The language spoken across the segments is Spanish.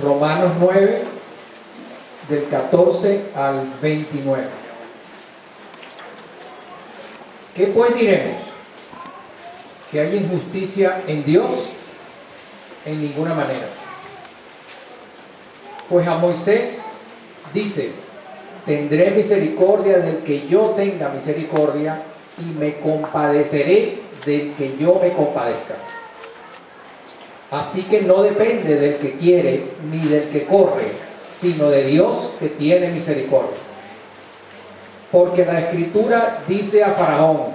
Romanos 9, del 14 al 29. ¿Qué pues diremos? ¿Que hay injusticia en Dios? En ninguna manera. Pues a Moisés dice: tendré misericordia del que yo tenga misericordia, y me compadeceré del que yo me compadezca. Así que no depende del que quiere ni del que corre, sino de Dios que tiene misericordia. Porque la Escritura dice a Faraón: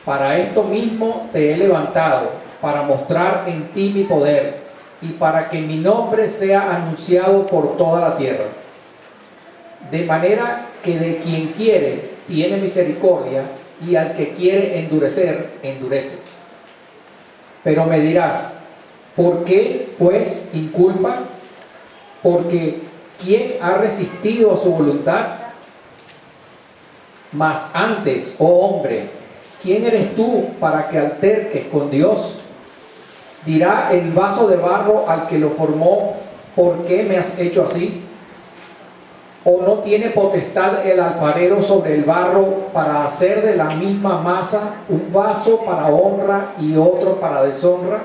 para esto mismo te he levantado, para mostrar en ti mi poder, y para que mi nombre sea anunciado por toda la tierra. De manera que de quien quiere tiene misericordia, y al que quiere endurecer, endurece. Pero me dirás: ¿por qué pues inculpa? Porque ¿quién ha resistido a su voluntad? Mas antes, oh hombre, ¿quién eres tú para que alterques con Dios? Dirá el vaso de barro al que lo formó: ¿por qué me has hecho así? ¿O no tiene potestad el alfarero sobre el barro para hacer de la misma masa un vaso para honra y otro para deshonra?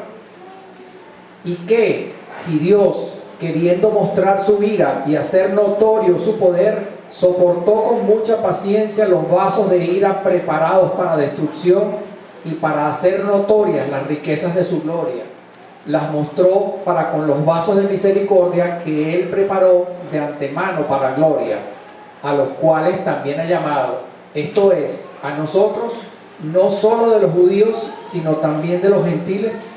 ¿Y qué, si Dios, queriendo mostrar su ira y hacer notorio su poder, soportó con mucha paciencia los vasos de ira preparados para destrucción, y para hacer notorias las riquezas de su gloria, las mostró para con los vasos de misericordia que él preparó de antemano para gloria, a los cuales también ha llamado, esto es, a nosotros, no solo de los judíos, sino también de los gentiles?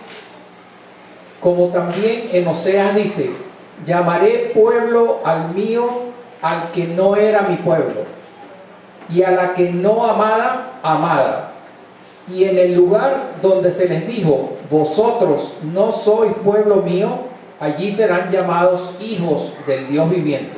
Como también en Oseas dice: llamaré pueblo al mío, al que no era mi pueblo, y a la que no amada, amada. Y en el lugar donde se les dijo: vosotros no sois pueblo mío, allí serán llamados hijos del Dios viviente.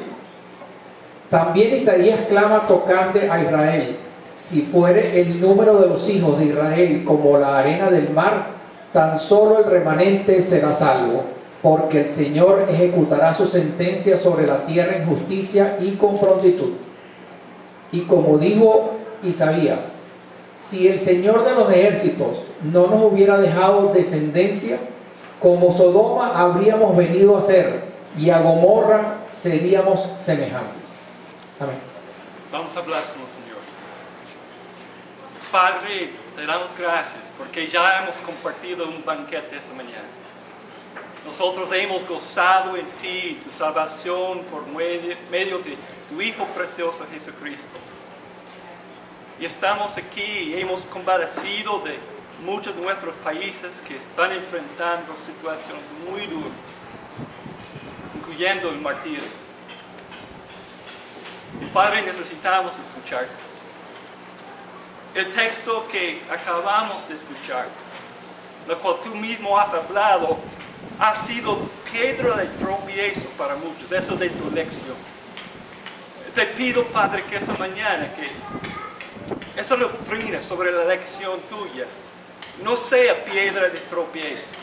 También Isaías clama tocante a Israel: si fuere el número de los hijos de Israel como la arena del mar, tan solo el remanente será salvo, porque el Señor ejecutará su sentencia sobre la tierra en justicia y con prontitud. Y como dijo Isaías: si el Señor de los ejércitos no nos hubiera dejado descendencia, como Sodoma habríamos venido a ser, y a Gomorra seríamos semejantes. Amén. Vamos a hablar con el Señor. Padre, te damos gracias porque ya hemos compartido un banquete esta mañana. Nosotros hemos gozado en ti tu salvación por medio de tu Hijo precioso Jesucristo. Y estamos aquí y hemos compadecido de muchos de nuestros países que están enfrentando situaciones muy duras, incluyendo el martirio. Padre, necesitamos escucharte. El texto que acabamos de escuchar, lo cual tú mismo has hablado, ha sido piedra de tropiezo para muchos. Eso de tu lección. Te pido, Padre, que esta mañana, que esa doctrina sobre la lección tuya no sea piedra de tropiezo,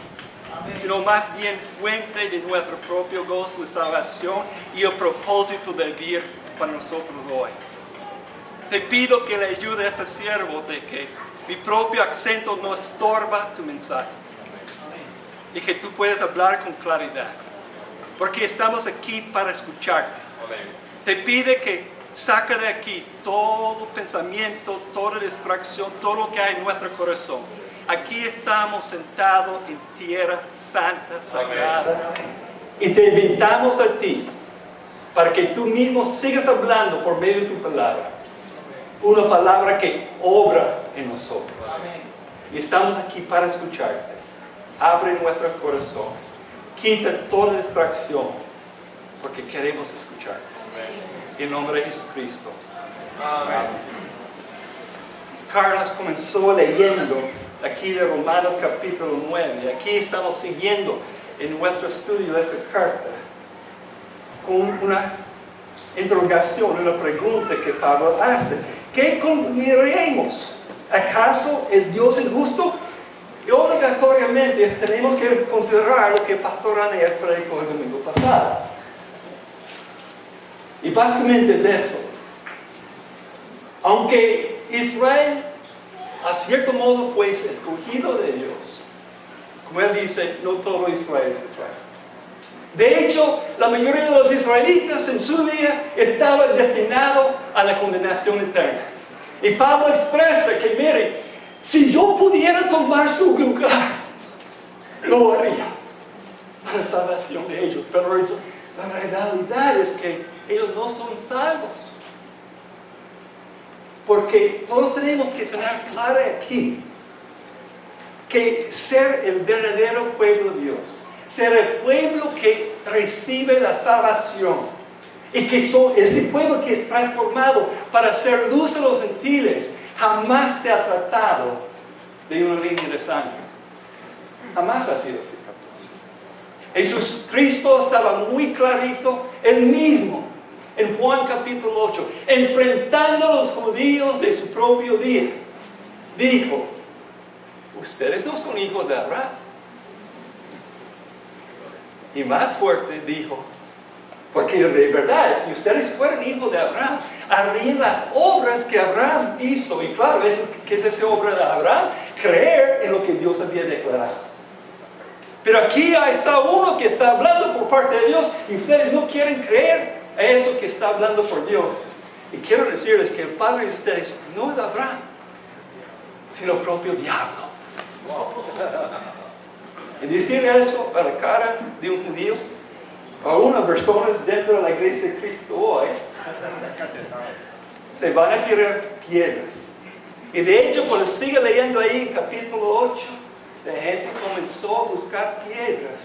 sino más bien fuente de nuestro propio gozo y salvación y el propósito de vivir para nosotros hoy. Te pido que le ayude a ese siervo de que mi propio acento no estorba tu mensaje y que tú puedas hablar con claridad, porque estamos aquí para escucharte. Te pide que saca de aquí todo pensamiento, toda distracción, todo lo que hay en nuestro corazón. Aquí estamos sentados en tierra santa, sagrada, y te invitamos a ti para que tú mismo sigas hablando por medio de tu palabra. Una palabra que obra en nosotros. Y estamos aquí para escucharte. Abre nuestros corazones. Quita toda distracción, porque queremos escucharte. En nombre de Jesucristo. Amén. Carlos comenzó leyendo aquí de Romanos capítulo 9. Aquí estamos siguiendo en nuestro estudio de esa carta con una interrogación, una pregunta que Pablo hace. ¿Qué concluiremos? ¿Acaso es Dios injusto? Y obligatoriamente tenemos que considerar lo que el pastor Aniel predicó el domingo pasado. Y básicamente es eso. Aunque Israel, a cierto modo, fue escogido de Dios, como él dice, no todo Israel es Israel. De hecho, la mayoría de los israelitas en su día estaban destinados a la condenación eterna. Y Pablo expresa que, mire, si yo pudiera tomar su lugar, lo haría para la salvación de ellos. Pero la realidad es que ellos no son salvos. Porque todos tenemos que tener claro aquí que ser el verdadero pueblo de Dios, ser el pueblo que recibe la salvación y que ese pueblo que es transformado para ser luz a los gentiles, jamás se ha tratado de una línea de sangre. Jamás ha sido así. Jesucristo estaba muy clarito, él mismo, en Juan capítulo 8, enfrentando a los judíos de su propio día, dijo: ustedes no son hijos de Abraham. Y más fuerte dijo, porque de verdad, si ustedes fueran hijos de Abraham, harían las obras que Abraham hizo. Y claro, ¿qué es esa obra de Abraham? Creer en lo que Dios había declarado. Pero aquí está uno que está hablando por parte de Dios y ustedes no quieren creer a eso que está hablando por Dios. Y quiero decirles que el padre de ustedes no es Abraham, sino el propio diablo. Y decir eso a la cara de un judío, a unas personas dentro de la iglesia de Cristo hoy, se van a tirar piedras. Y de hecho, cuando sigue leyendo ahí en capítulo 8, la gente comenzó a buscar piedras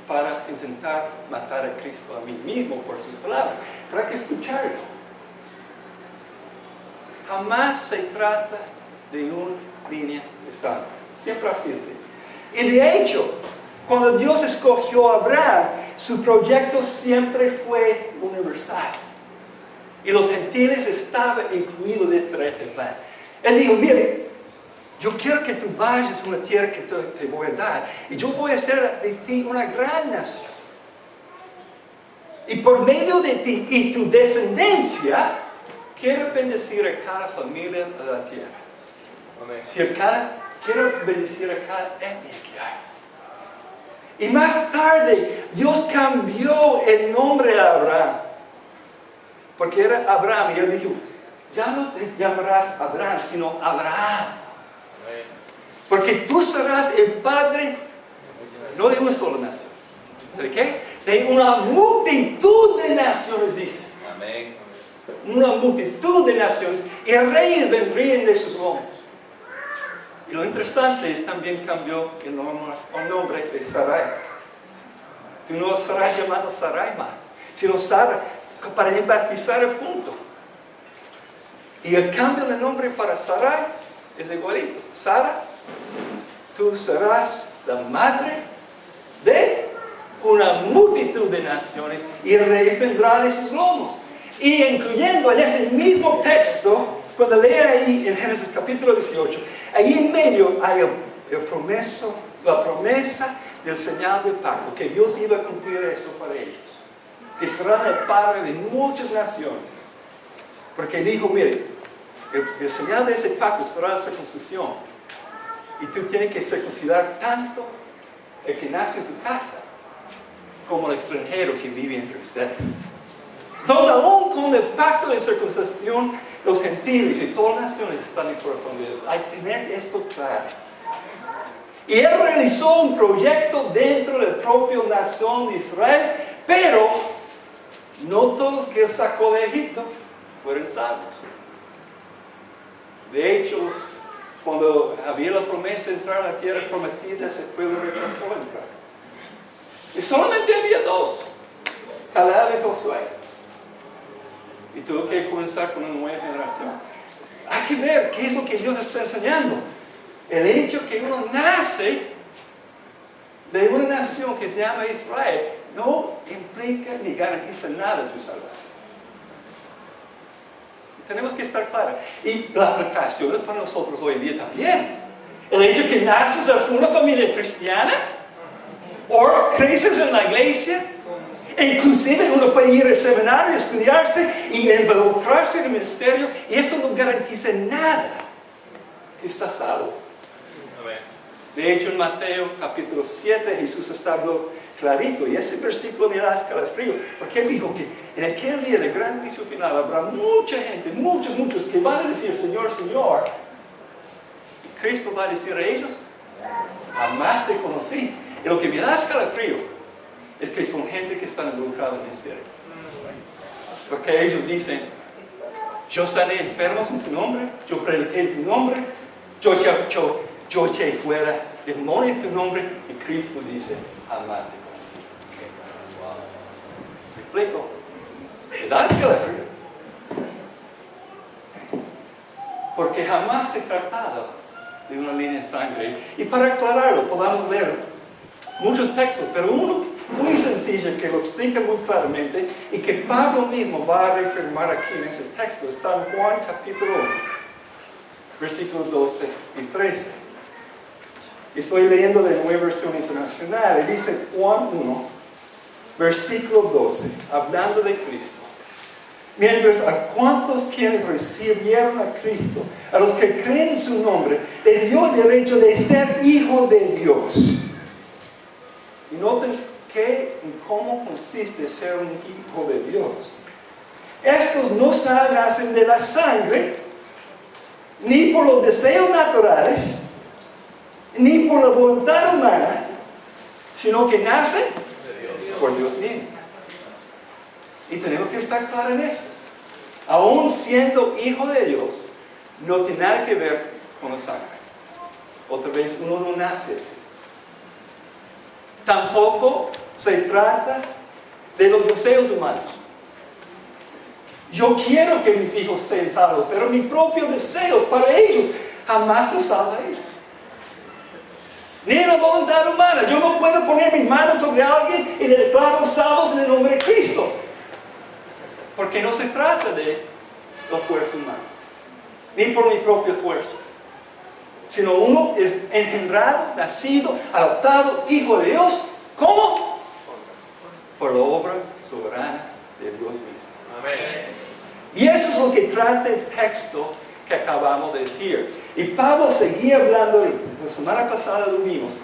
para intentar matar a Cristo, a mí mismo, por sus palabras. Pero hay que escucharlo. Jamás se trata de una línea de sangre. Siempre así. Y de hecho, cuando Dios escogió a Abraham, su proyecto siempre fue universal. Y los gentiles estaban incluidos dentro de este plan. Él dijo: mire, yo quiero que tú vayas a una tierra que te voy a dar. Y yo voy a hacer de ti una gran nación. Y por medio de ti y tu descendencia, quiero bendecir a cada familia de la tierra. Quiero bendecir a cada etnia que hay. Y más tarde, Dios cambió el nombre de Abraham. Porque era Abraham. Y él dijo: ya no te llamarás Abraham, sino Abraham. Porque tú serás el padre, no de una sola nación. ¿Sabe qué? De una multitud de naciones, dice. Amén. Una multitud de naciones. Y reyes vendrían de sus lomos. Y lo interesante es también cambió el nombre de Sarai. Tú no serás llamado Sarai más, sino Sara, para enfatizar el punto. Y el cambio de nombre para Sarai es igualito. Sara, tú serás la madre de una multitud de naciones y el rey vendrá de sus lomos. Y incluyendo en ese mismo texto, cuando lee ahí en Génesis capítulo 18, ahí en medio hay la promesa del señal del pacto, que Dios iba a cumplir eso para ellos, que serán el padre de muchas naciones. Porque dijo: mire, el señal de ese pacto será la circuncisión. Y tú tienes que circuncidar tanto el que nace en tu casa como el extranjero que vive entre ustedes. Entonces, aún con el pacto de circuncisión, los gentiles y todas las naciones están en el corazón de Dios. Hay que tener esto claro. Y él realizó un proyecto dentro de la propia nación de Israel, pero no todos que él sacó de Egipto fueron salvos. De hecho, cuando había la promesa de entrar a la tierra prometida, ese pueblo rechazó entrar. Y solamente había dos, Caleb y Josué. Y tuvo que comenzar con una nueva generación. Hay que ver qué es lo que Dios está enseñando. El hecho que uno nace de una nación que se llama Israel no implica ni garantiza nada de tu salvación. Tenemos que estar claros. Y la aplicación es para nosotros hoy en día también. El hecho que naces en una familia cristiana o creces en la iglesia, Inclusive uno puede ir al seminario, estudiarse y involucrarse en el ministerio, y eso no garantiza nada que está salvo. De hecho, en Mateo capítulo 7, Jesús está hablando clarito, y ese versículo me da escalofrío, porque él dijo que en aquel día de gran juicio final habrá mucha gente, muchos que van a decir, Señor, Señor, y Cristo va a decir a ellos, jamás te conocí. Y lo que me da escalofrío es que son gente que están involucrada en el ministerio, porque ellos dicen, yo sané enfermos en tu nombre, yo prediqué en tu nombre, yo eché fuera demonios en tu nombre, y Cristo dice, jamás te conocí. ¿Me explico? ¿Me da escalofrío? Porque jamás se tratado de una línea de sangre. Y para aclararlo, podamos leer muchos textos, pero uno muy sencillo que lo explica muy claramente y que Pablo mismo va a reafirmar aquí en ese texto. Está en Juan capítulo 1, versículos 12 y 13. Estoy leyendo de Nueva Versión Internacional y dice Juan 1, versículo 12, hablando de Cristo. Mientras a cuantos quienes recibieron a Cristo, a los que creen en su nombre, le dio derecho de ser hijo de Dios. Y noten en cómo consiste ser un hijo de Dios. Estos no nacen de la sangre, ni por los deseos naturales, ni por la voluntad humana, sino que nacen por Dios mismo. Y tenemos que estar claros en eso. Aún siendo hijo de Dios, no tiene nada que ver con la sangre. Otra vez, uno no nace así. Tampoco se trata de los deseos humanos. Yo quiero que mis hijos sean salvos, pero mis propios deseos para ellos jamás los salva a ellos. Ni la voluntad humana. Yo no puedo poner mis manos sobre alguien y le declaro salvos en el nombre de Cristo. Porque no se trata de la fuerza humana, ni por mi propio esfuerzo, sino uno es engendrado, nacido, adoptado, hijo de Dios. ¿Cómo? Por la obra soberana de Dios mismo. Amén. Y eso es lo que trata el texto que acabamos de decir. Y Pablo seguía hablando, la semana pasada lo vimos,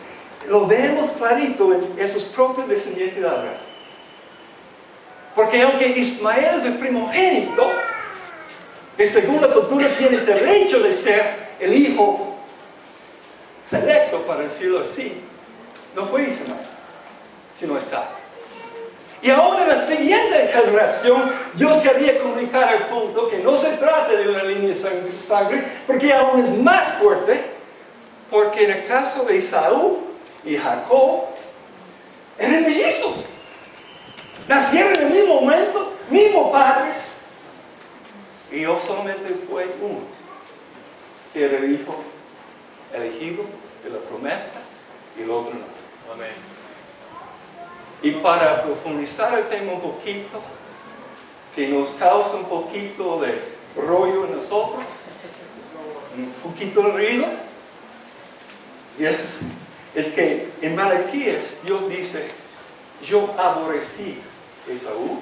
lo vemos clarito en esos propios descendientes de Abraham. Porque aunque Ismael es el primogénito, que según la cultura tiene derecho de ser el hijo selecto, para decirlo así, no fue Ismael, sino Isaac. Y ahora en la siguiente generación, Dios quería comunicar el punto que no se trata de una línea de sangre, porque aún es más fuerte, porque en el caso de Esaú y Jacob, eran mellizos. Nacieron en el mismo momento, mismos padres, y yo solamente fue uno, que era el hijo elegido de la promesa, y el otro no. Amén. Y para profundizar el tema un poquito, que nos causa un poquito de rollo en nosotros, un poquito de ruido, y es que en Malaquías Dios dice, yo aborrecí a Esaú,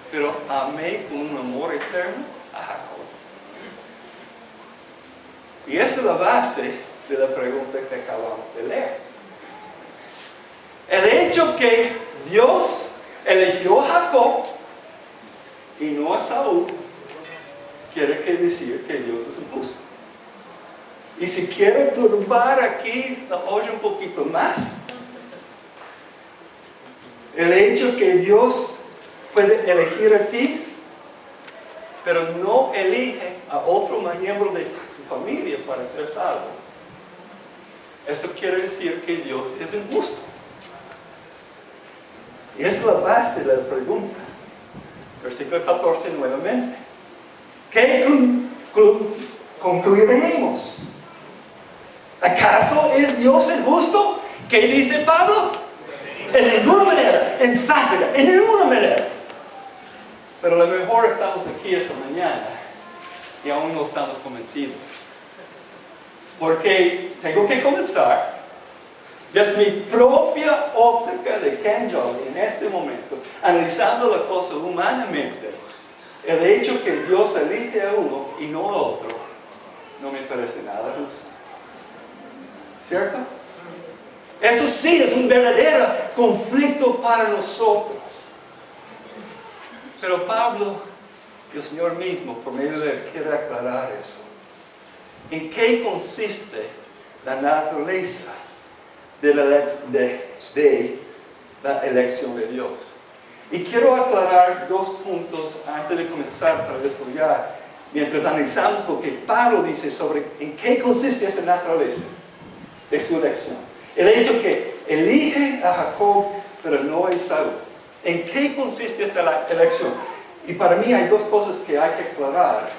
pero amé con un amor eterno a Jacob. Y esa es la base de la pregunta que acabamos de leer. El hecho que Dios eligió a Jacob y no a Esaú quiere decir que Dios es injusto. Y si quiero turbar aquí la olla un poquito más, el hecho que Dios puede elegir a ti, pero no elige a otro miembro de su familia para ser salvo, eso quiere decir que Dios es injusto. Y esa es la base de la pregunta. Versículo 14 nuevamente. ¿Qué concluiremos? ¿Acaso es Dios injusto? ¿Qué dice Pablo? En ninguna manera, enfática, en ninguna manera. Pero a lo mejor estamos aquí esta mañana y aún no estamos convencidos. Porque tengo que comenzar Desde mi propia óptica de Ken Jolly en este momento, analizando la cosa humanamente, el hecho que Dios elige a uno y no a otro, no me parece nada justo. ¿Cierto? Eso sí es un verdadero conflicto para nosotros. Pero Pablo y el Señor mismo, por medio de él, quiere aclarar eso. ¿En qué consiste la naturaleza de la elección de Dios? Y quiero aclarar dos puntos antes de comenzar para desarrollar, mientras analizamos lo que Pablo dice sobre en qué consiste esa naturaleza de su elección. El hecho que elige a Jacob, pero no a Esaú. ¿En qué consiste esta elección? Y para mí hay dos cosas que hay que aclarar,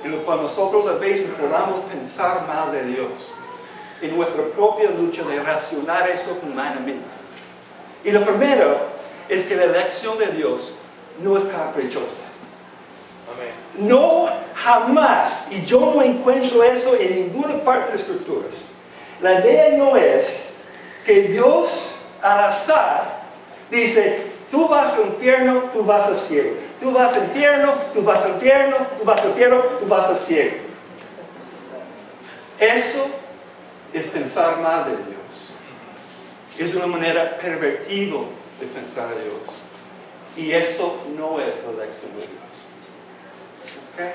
en lo cual nosotros a veces podamos pensar mal de Dios, en nuestra propia lucha de racionar eso humanamente. Y lo primero es que la elección de Dios no es caprichosa. Amén. No, jamás, y yo no encuentro eso en ninguna parte de las Escrituras. La idea no es que Dios al azar dice, tú vas al infierno, tú vas al cielo. Tú vas al infierno, tú vas al infierno, tú vas al infierno, tú vas al cielo. Eso es pensar mal de Dios. Es una manera pervertida de pensar a Dios. Y eso no es la elección de Dios. ¿Okay?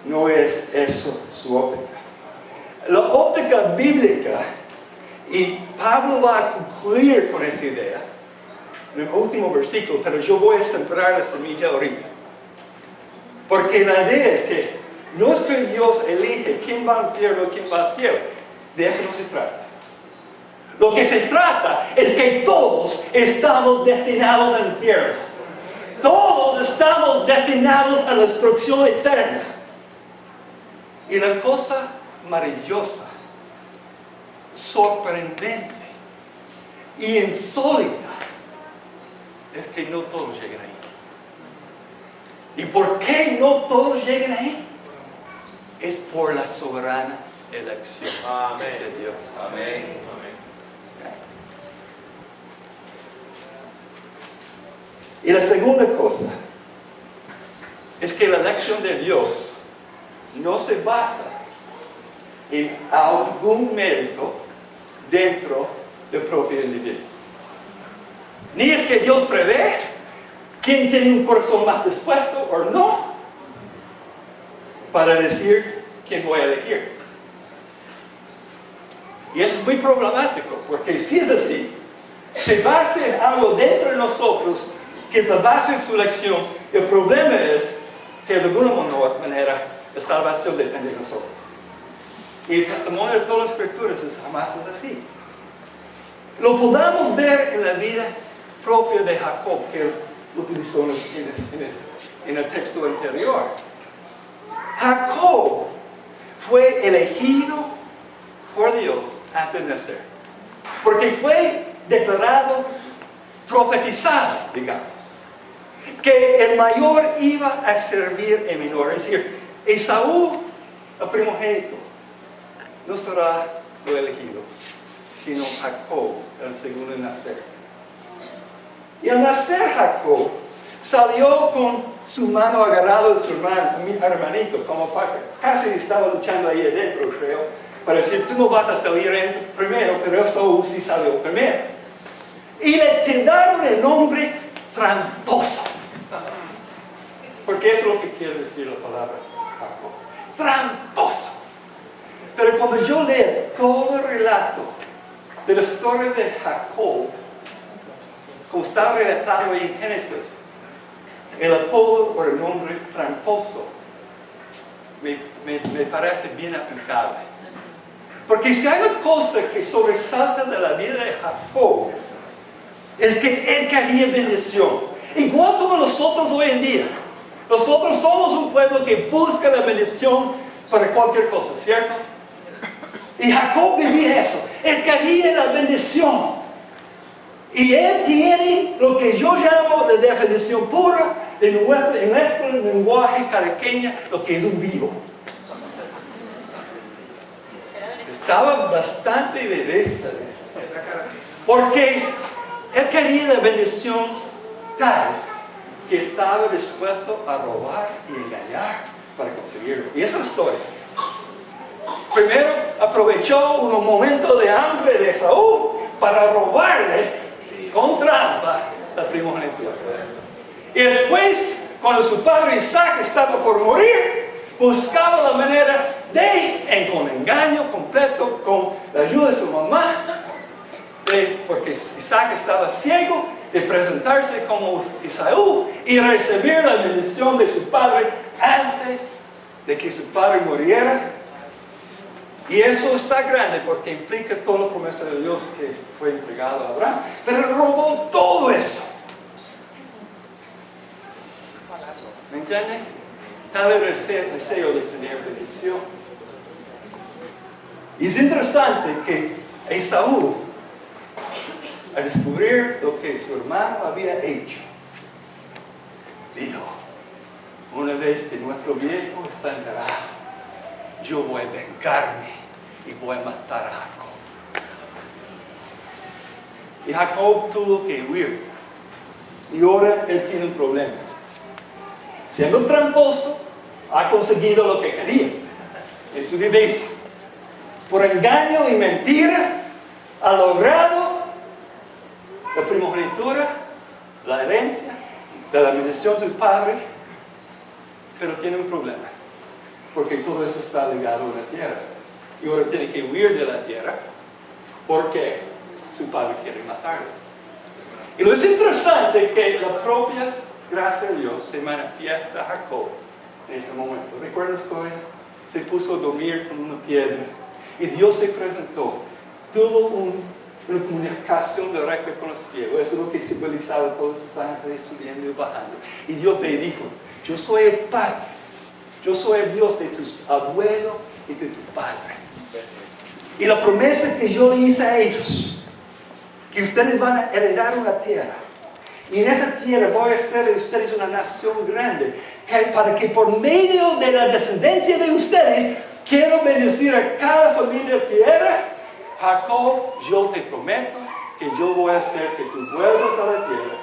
No es eso su óptica. La óptica bíblica, y Pablo va a concluir con esa idea en el último versículo, pero yo voy a sembrar la semilla ahorita. Porque la idea es que no es que Dios elige quién va al infierno y quién va al cielo. De eso no se trata. Lo que se trata es que todos estamos destinados al infierno. Todos estamos destinados a la destrucción eterna. Y la cosa maravillosa, sorprendente y insólita es que no todos llegan ahí. ¿Y por qué no todos llegan ahí? Es por la soberana elección de Dios. Amén. Y la segunda cosa es que la elección de Dios no se basa en algún mérito dentro del propio individuo. Ni es que Dios prevé quién tiene un corazón más dispuesto o no para decir quién voy a elegir. Y eso es muy problemático, porque si es así, se basa en algo dentro de nosotros que es la base de su elección. El problema es que de alguna manera la salvación depende de nosotros. Y el testimonio de todas las escrituras jamás es así. Lo podamos ver en la vida propia de Jacob, que él utilizó en el texto anterior. Jacob fue elegido por Dios antes de nacer, porque fue declarado, profetizado, digamos, que el mayor iba a servir al menor. Es decir, Esaú, el primogénito, no será lo elegido, sino Jacob, el segundo en nacer. Y al nacer Jacob, salió con su mano agarrada de su hermanito, como casi estaba luchando ahí adentro, creo, para decir, tú no vas a salir primero, pero Esaú sí salió primero. Y le daron el nombre tramposo. Porque eso es lo que quiere decir la palabra Jacob. Tramposo. Pero cuando yo leo todo el relato de la historia de Jacob, como está relatado ahí en Génesis, el apodo o el nombre tramposo me parece bien aplicable. Porque si hay una cosa que sobresalta de la vida de Jacob, es que él quería bendición. Igual como nosotros hoy en día. Nosotros somos un pueblo que busca la bendición para cualquier cosa, ¿cierto? Y Jacob vivía eso. Él quería la bendición. Y él tiene lo que yo llamo la definición pura en nuestro lenguaje cariqueño, lo que es un vivo. estaba bastante bebé, porque él quería la bendición tal que estaba dispuesto a robar y engañar para conseguirlo. Y esa es la historia. Primero aprovechó unos momentos de hambre de Esaú para robarle con trampa la primogenitura. Y después, cuando su padre Isaac estaba por morir, buscaba la manera de, con engaño completo, con la ayuda de su mamá, porque Isaac estaba ciego, de presentarse como Esaú y recibir la bendición de su padre antes de que su padre muriera. Y eso está grande porque implica toda la promesa de Dios que fue entregada a Abraham. Pero él robó todo eso. ¿Me entienden? Tal vez el deseo de tener bendición. Y es interesante que Esaú, al descubrir lo que su hermano había hecho, dijo: una vez que nuestro viejo está enterrado, yo voy a vengarme y voy a matar a Jacob. Y Jacob tuvo que huir. Y ahora él tiene un problema. Siendo tramposo, ha conseguido lo que quería en su viveza. Por engaño y mentira, ha logrado la primogenitura, la herencia de la bendición de su padre. Pero tiene un problema, porque todo eso está ligado a la tierra. Y ahora tiene que huir de la tierra porque su padre quiere matarlo. Y lo es interesante que la propia gracia de Dios se manifiesta a Jacob en ese momento. ¿Recuerdan la historia? Se puso a dormir con una piedra y Dios se presentó. Tuvo una comunicación directa con el cielo. Eso es lo que simbolizaba todos esos ángeles subiendo y bajando. Y Dios le dijo: yo soy el Padre. Yo soy el Dios de tus abuelos y de tu padre. Y la promesa que yo le hice a ellos, que ustedes van a heredar una tierra. Y en esa tierra voy a hacer de ustedes una nación grande, para que por medio de la descendencia de ustedes, quiero bendecir a cada familia de tierra. Jacob, yo te prometo que yo voy a hacer que tú vuelvas a la tierra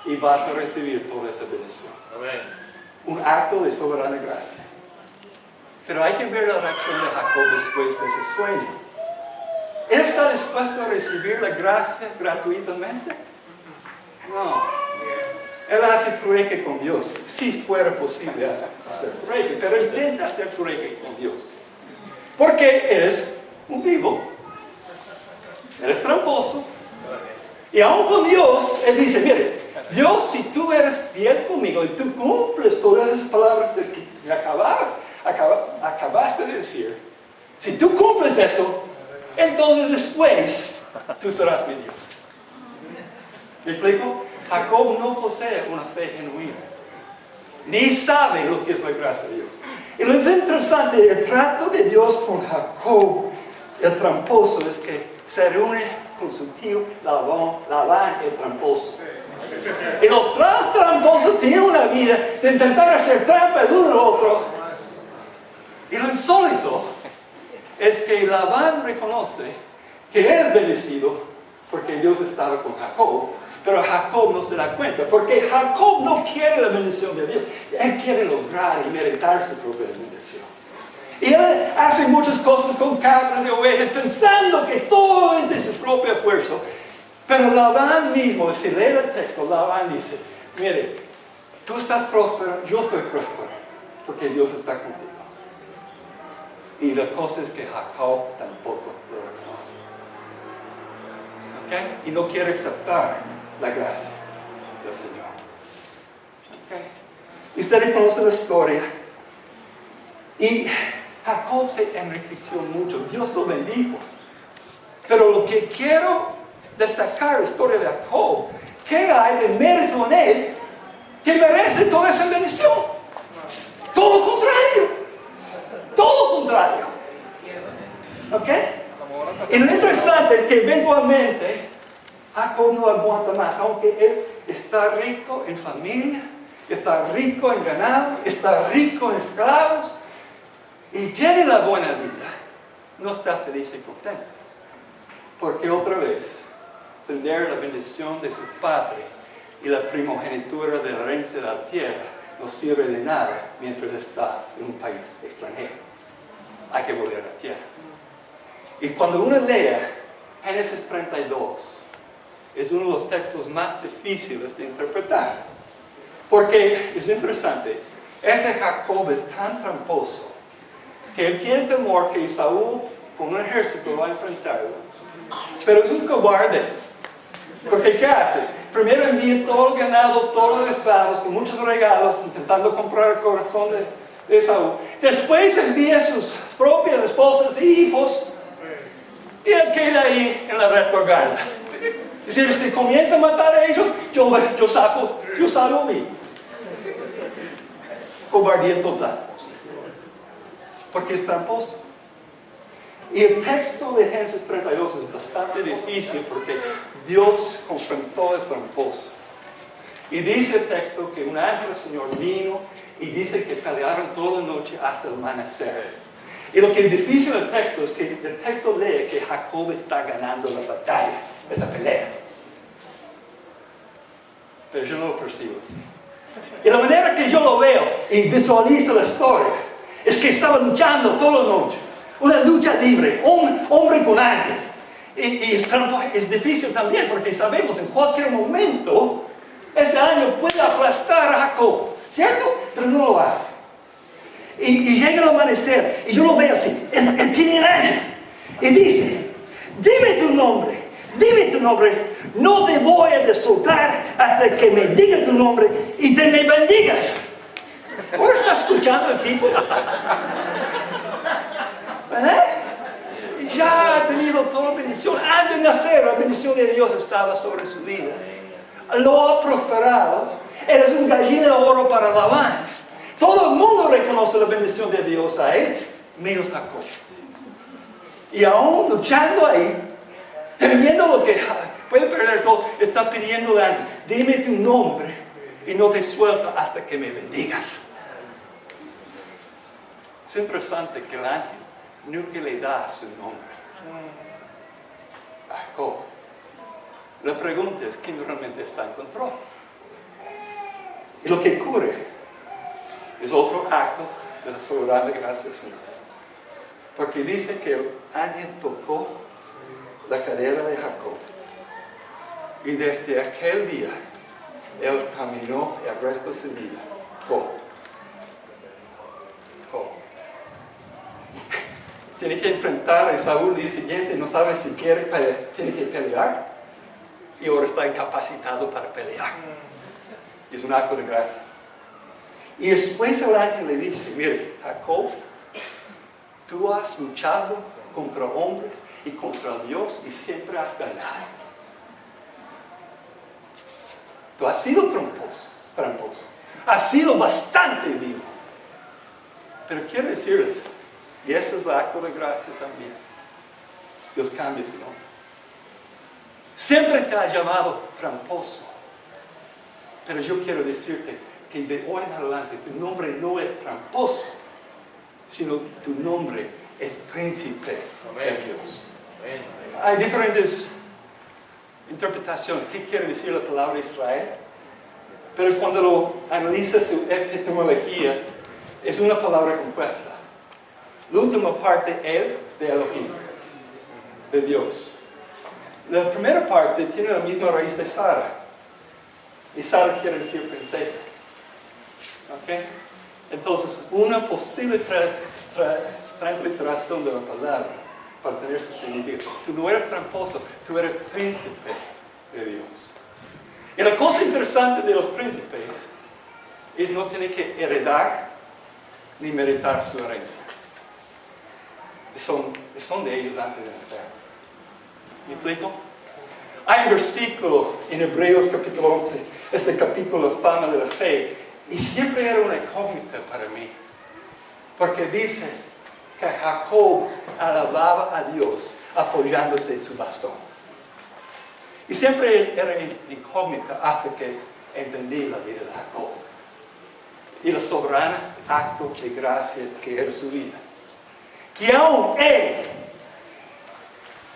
y vas a recibir toda esa bendición. Amén. Un acto de soberana gracia. Pero hay que ver la reacción de Jacob después de ese sueño. ¿Él está dispuesto a recibir la gracia gratuitamente? No. Él hace trueque con Dios. Si fuera posible hacer trueque, pero intenta hacer trueque con Dios. Porque él es un vivo. Él es tramposo. Y aún con Dios, él dice: mire, Dios, si tú eres fiel conmigo y tú cumples todas esas palabras que me acabaste de decir, si tú cumples eso, entonces después tú serás mi Dios. ¿Me explico? Jacob no posee una fe genuina, ni sabe lo que es la gracia de Dios. Y lo que es interesante, el trato de Dios con Jacob, el tramposo, es que se reúne con su tío Labán, el tramposo. Y los tres tramposos tienen una vida de intentar hacer trampa el uno al otro. Y lo insólito es que Labán reconoce que es bendecido porque Dios estaba con Jacob, pero Jacob no se da cuenta, porque Jacob no quiere la bendición de Dios. Él quiere lograr y meritar su propia bendición. Y él hace muchas cosas con cabras y ovejas, pensando que todo es de su propio esfuerzo. Pero Labán mismo, si lee el texto, Labán dice: mire, tú estás próspero, yo estoy próspero, porque Dios está contigo. Y la cosa es que Jacob tampoco lo reconoce. ¿Okay? Y no quiere aceptar la gracia del Señor. ¿Okay? Y ustedes conocen la historia. Y Jacob se enriqueció mucho. Dios lo bendijo. Pero lo que quiero destacar la historia de Jacob, ¿qué hay de mérito en él que merece toda esa bendición? Todo lo contrario. Todo lo contrario. ¿Ok? Y lo interesante es que eventualmente Jacob no aguanta más, aunque él está rico en familia, está rico en ganado, está rico en esclavos y tiene la buena vida. no está feliz y contento. Porque otra vez, tener la bendición de su padre y la primogenitura de la herencia de la tierra no sirve de nada mientras está en un país extranjero. Hay que volver a la tierra. Y cuando uno lea Génesis 32, es uno de los textos más difíciles de interpretar. Porque es interesante, ese Jacob es tan tramposo que él tiene temor que Esaú con un ejército va a enfrentarlo. Pero es un cobarde. Porque ¿qué hace? Primero envía todo el ganado, todos los esclavos, con muchos regalos, intentando comprar el corazón de Esaú. Después envía sus propias esposas y hijos. Y él queda ahí en la retaguardia. Es decir, si comienza a matar a ellos, yo salgo a mí. Cobardía total. Porque es tramposo. Y el texto de Génesis 32 es bastante difícil porque Dios confrontó al tramposo. Y dice el texto que un ángel del Señor vino y dice que pelearon toda la noche hasta el amanecer. Y lo que es difícil del texto es que el texto lee que Jacob está ganando la batalla, esta pelea. Pero yo no lo percibo así. Y la manera que yo lo veo y visualizo la historia es que estaba luchando toda la noche. Una lucha libre, hombre con ángel. Y es difícil también porque sabemos en cualquier momento ese ángel puede aplastar a Jacob, ¿cierto? Pero no lo hace. Y llega el amanecer y yo lo veo así. Él tiene el ángel y dice: dime tu nombre, no te voy a soltar hasta que me diga tu nombre y te me bendigas. ¿Ahora está escuchando el tipo? Ya ha tenido toda la bendición. Antes de nacer, la bendición de Dios estaba sobre su vida. Lo ha prosperado. Eres un gallina de oro para Labán. Todo el mundo reconoce la bendición de Dios a él, menos Jacob. Y aún luchando ahí, temiendo lo que puede perder todo, está pidiendo a alguien: dime tu nombre y no te suelta hasta que me bendigas. Es interesante que el ángel nunca le da su nombre a Jacob. La pregunta es: ¿quién realmente está en control? Y lo que ocurre es otro acto de la soberana gracia del Señor. Porque dice que el ángel tocó la cadera de Jacob. Y desde aquel día, él caminó el resto de su vida cojo. Tiene que enfrentar a Esaú el día siguiente, no sabe si quiere pelear, tiene que pelear. Y ahora está incapacitado para pelear. Es un acto de gracia. Y después el ángel le dice: mire, Jacob, tú has luchado contra hombres y contra Dios y siempre has ganado. Tú has sido tramposo. Has sido bastante vivo. Pero quiero decirles, y ese es el acto de gracia también, Dios cambia su nombre. Siempre te ha llamado tramposo. Pero yo quiero decirte que de hoy en adelante tu nombre no es tramposo, sino tu nombre es príncipe de Dios. Hay diferentes interpretaciones. ¿Qué quiere decir la palabra Israel? Pero cuando lo analiza su etimología, es una palabra compuesta. La última parte, el, de Elohim, de Dios. La primera parte tiene la misma raíz de Sara. Y Sara quiere decir princesa. ¿Ok? Entonces, una posible transliteración de la palabra para tener su significado. Tú no eres tramposo, tú eres príncipe de Dios. Y la cosa interesante de los príncipes es no tienen que heredar ni meritar su herencia. Son de ellos antes de nacer. ¿Me explico? Hay un versículo en Hebreos capítulo 11, este capítulo de fama de la fe, y siempre era una incógnita para mí, porque dice que Jacob alababa a Dios apoyándose en su bastón. Y siempre era incógnita hasta que entendí la vida de Jacob y el soberano acto de gracia que era su vida. Que aún él,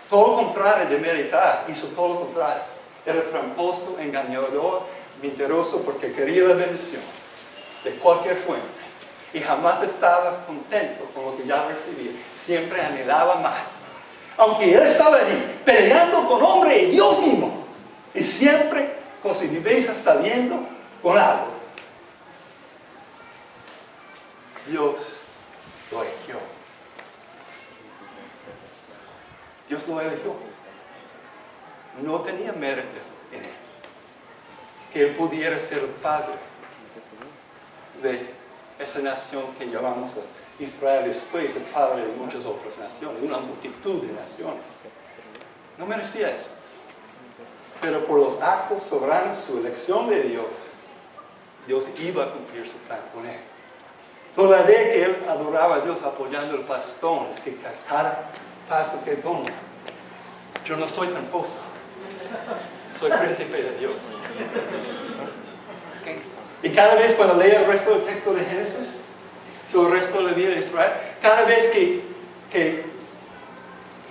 Todo lo contrario de meditar, hizo todo lo contrario. Era tramposo, engañador, mentiroso, porque quería la bendición de cualquier fuente. Y jamás estaba contento con lo que ya recibía. Siempre anhelaba más. Aunque él estaba allí peleando con hombre y Dios mismo. Y siempre con su vivencia saliendo con algo. Dios lo eligió. Dios lo eligió. No tenía mérito en él. Que él pudiera ser el padre de esa nación que llamamos Israel, después el padre de muchas otras naciones, una multitud de naciones. No merecía eso. Pero por los actos soberanos, su elección de Dios, Dios iba a cumplir su plan con él. Toda la idea que él adoraba a Dios apoyando el bastón, es que cada paso que toma, yo no soy tramposo, soy príncipe de Dios. Y cada vez cuando lea el resto del texto de Génesis, sobre el resto de la vida de Israel, cada vez que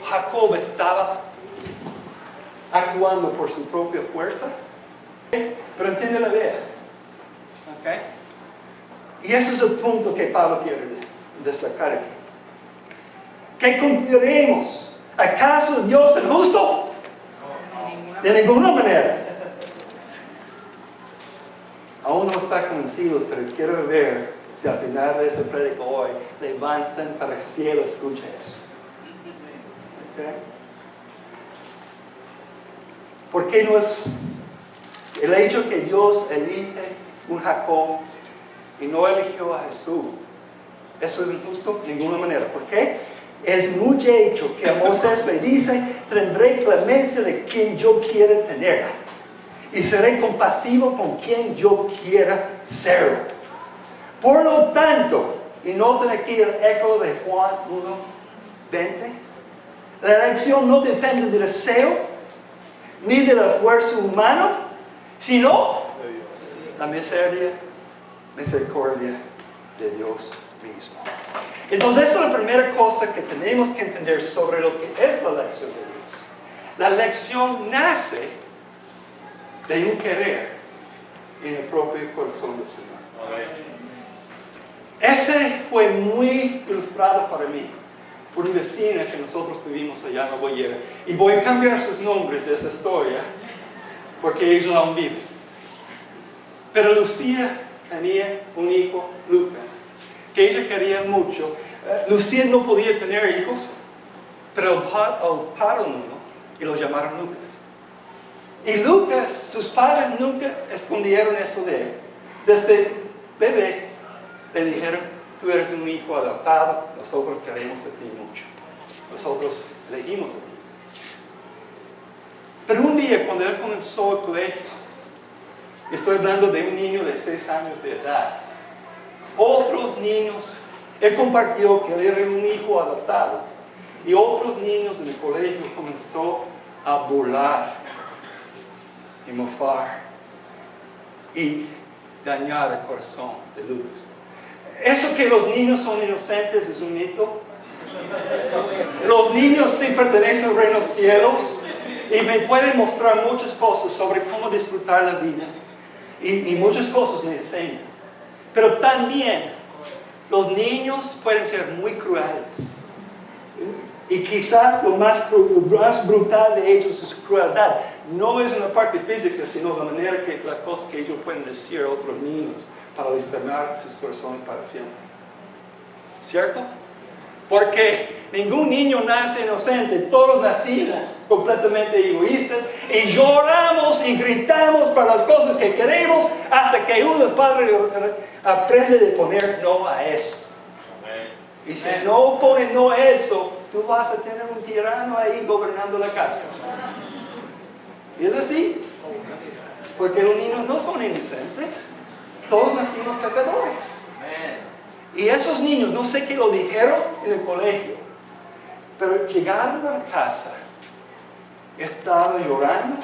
Jacob estaba actuando por su propia fuerza, pero entiende la idea. ¿Okay? Y ese es el punto que Pablo quiere destacar aquí. ¿Qué cumpliremos? ¿Acaso es Dios el justo? De ninguna manera. Aún no está convencido, pero quiero ver si al final de ese prédico hoy levantan para el cielo, escucha eso. ¿Okay? ¿Por qué no es el hecho que Dios elige un Jacob y no eligió a Jesús? ¿Eso es injusto? De ninguna manera. ¿Por qué? Es mucho hecho que a Moisés le dice, tendré clemencia de quien yo quiera tenerla. Y seré compasivo con quien yo quiera serlo. Por lo tanto, y noten aquí el eco de Juan 1:20, la elección no depende del deseo, ni de la fuerza humana, sino la misericordia de Dios mismo. Entonces, esa es la primera cosa que tenemos que entender sobre lo que es la elección de Dios. La elección nace de un querer en el propio corazón del Señor. Ese fue muy ilustrado para mí por una vecina que nosotros tuvimos allá en La Boyera. Y voy a cambiar sus nombres de esa historia porque ellos aún viven. Pero Lucía tenía un hijo, Lucas, que ella quería mucho. Lucía no podía tener hijos, pero adoptaron uno y lo llamaron Lucas. Y Lucas, sus padres nunca escondieron eso de él. Desde bebé le dijeron, tú eres un hijo adoptado, nosotros queremos a ti mucho. Nosotros elegimos a ti. Pero un día, cuando él comenzó el colegio, estoy hablando de un niño de 6 años de edad, otros niños, él compartió que él era un hijo adoptado, y otros niños en el colegio comenzó a burlar y mofar y dañar el corazón de Lucas. Eso que los niños son inocentes es un mito. Los niños sí pertenecen al reino de los cielos y me pueden mostrar muchas cosas sobre cómo disfrutar la vida y muchas cosas me enseñan. Pero también los niños pueden ser muy crueles. Y quizás lo más brutal de ellos es crueldad. No es en la parte física, sino la manera que las cosas que ellos pueden decir a otros niños para lastimar sus corazones para siempre. ¿Cierto? Porque ningún niño nace inocente. Todos nacimos completamente egoístas y lloramos y gritamos para las cosas que queremos hasta que uno de los padres aprende de poner no a eso. Y si no pone no a eso, tú vas a tener un tirano ahí gobernando la casa. Y es así. Porque los niños no son inocentes. Todos nacimos pecadores. Y esos niños, no sé qué lo dijeron en el colegio, pero llegaron a la casa, estaban llorando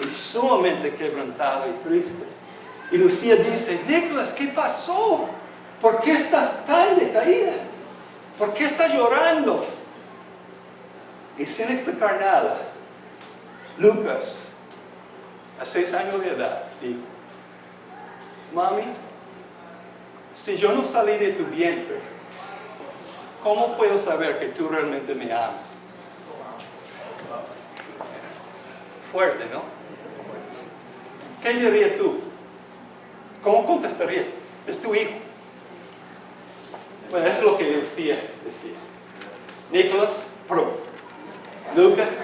y sumamente quebrantado y triste. Y Lucía dice, Nicolás, ¿qué pasó? ¿Por qué estás tan decaída? ¿Por qué estás llorando? Y sin explicar nada, Lucas, a 6 años de edad, dijo, mami, si yo no salí de tu vientre, ¿cómo puedo saber que tú realmente me amas? Fuerte, ¿no? ¿Qué dirías tú? ¿Cómo contestarías? Es tu hijo. Bueno, eso es lo que Lucía decía. Nicolás, pronto. Lucas.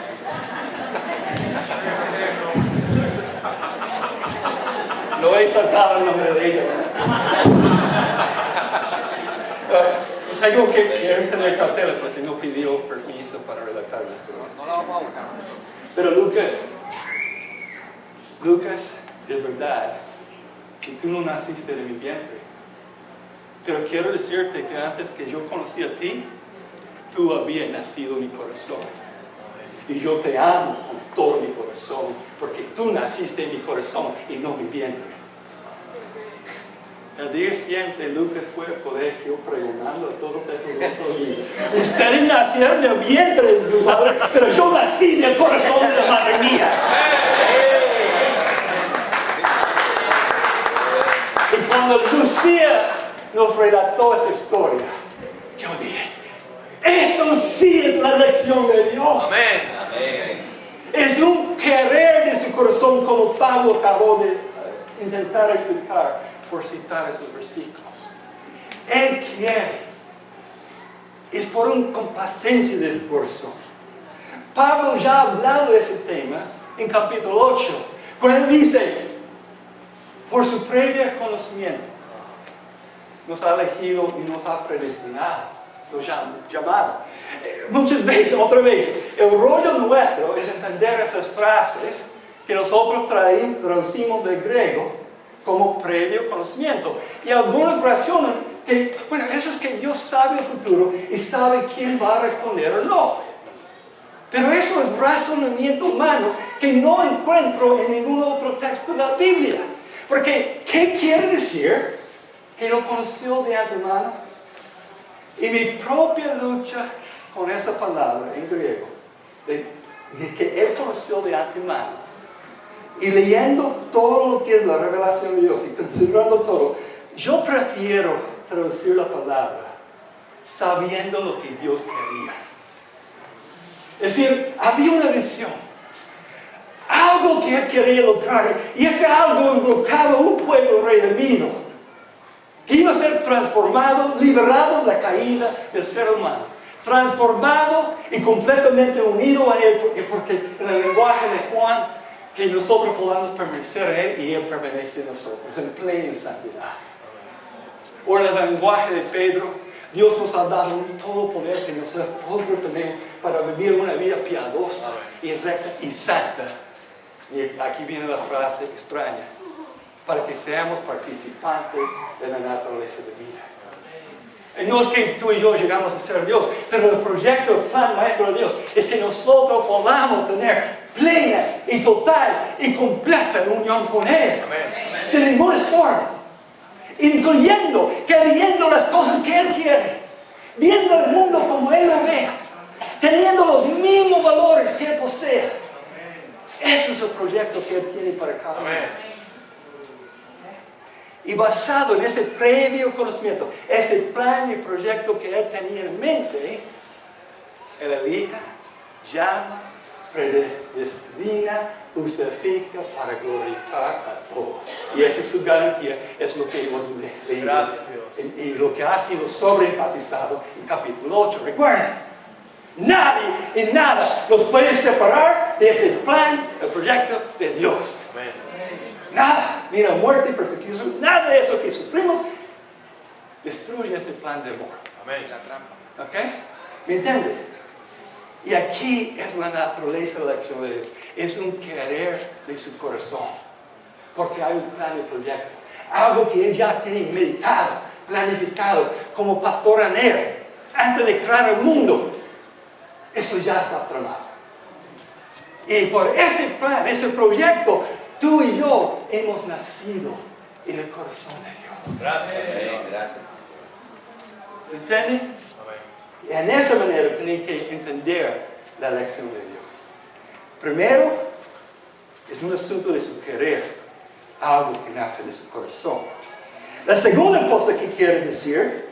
No he saltado el nombre de ella. Tengo que tener carteles porque no pidió permiso para redactar la historia. No la vamos a buscar. Pero Lucas, de verdad, que tú no naciste de mi vientre. Pero quiero decirte que antes que yo conocí a ti, tú habías nacido en mi corazón. Y yo te amo con todo mi corazón, porque tú naciste en mi corazón y no mi vientre. El día siguiente, Lucas fue al colegio pregonando a todos esos otros niños. Ustedes nacieron del vientre de su madre, pero yo nací del corazón de la madre mía. Y cuando Lucía nos redactó esa historia, yo dije, eso sí es la lección de Dios. Es un querer de su corazón, como Pablo acabó de intentar explicar por citar esos versículos. Él quiere. Es por una complacencia del corazón. Pablo ya ha hablado de ese tema en capítulo 8, cuando él dice, por su previo conocimiento, nos ha elegido y nos ha predestinado, nos ha llamado. Muchas veces, otra vez, el rollo nuestro es entender esas frases que nosotros traducimos del griego como previo conocimiento. Y algunos razonan que, bueno, eso es que Dios sabe el futuro y sabe quién va a responder o no. Pero eso es razonamiento humano que no encuentro en ningún otro texto de la Biblia. Porque, ¿qué quiere decir? Que lo conoció de antemano. Y mi propia lucha con esa palabra en griego, de que Él conoció de antemano, y leyendo todo lo que es la revelación de Dios y considerando todo, yo prefiero traducir la palabra sabiendo lo que Dios quería. Es decir, había una visión, algo que Él quería lograr, y ese algo invocaba a un pueblo redimido, que iba a ser transformado, liberado de la caída del ser humano, transformado y completamente unido a Él, porque en el lenguaje de Juan, que nosotros podamos permanecer en Él y Él permanece en nosotros, en plena santidad. O en el lenguaje de Pedro, Dios nos ha dado todo poder que nosotros tenemos para vivir una vida piadosa y recta y santa. Y aquí viene la frase extraña, para que seamos participantes de la naturaleza de vida. Y no es que tú y yo llegamos a ser Dios, pero el proyecto, el plan maestro de Dios es que nosotros podamos tener plena y total y completa unión con Él. Amén. Sin ningún esfuerzo, incluyendo, queriendo las cosas que Él quiere, viendo el mundo como Él lo ve, teniendo los mismos valores que Él posee. Ese es el proyecto que Él tiene para cada uno. Y basado en ese previo conocimiento, ese plan y proyecto que Él tenía en mente, Él elija, llama, predestina, justifica para glorificar a todos. Y esa es su garantía, es lo que hemos leído y lo que ha sido sobreenfatizado en capítulo 8. Recuerden, nadie y nada nos puede separar de ese plan, el proyecto de Dios. Amén. Nada, ni la muerte y persecución, nada de eso que sufrimos destruye ese plan de amor. Amén. ¿Ok? ¿Me entiendes? Y aquí es la naturaleza de la acción de Dios. Es un querer de su corazón. Porque hay un plan de proyecto. Algo que Él ya tiene meditado, planificado, como pastor anhelo, antes de crear el mundo. Eso ya está tramado. Y por ese plan, ese proyecto, tú y yo hemos nacido en el corazón de Dios. Gracias. ¿Entienden? Y en esa manera tienen que entender la elección de Dios. Primero, es un asunto de su querer, algo que nace de su corazón. La segunda cosa que quiere decir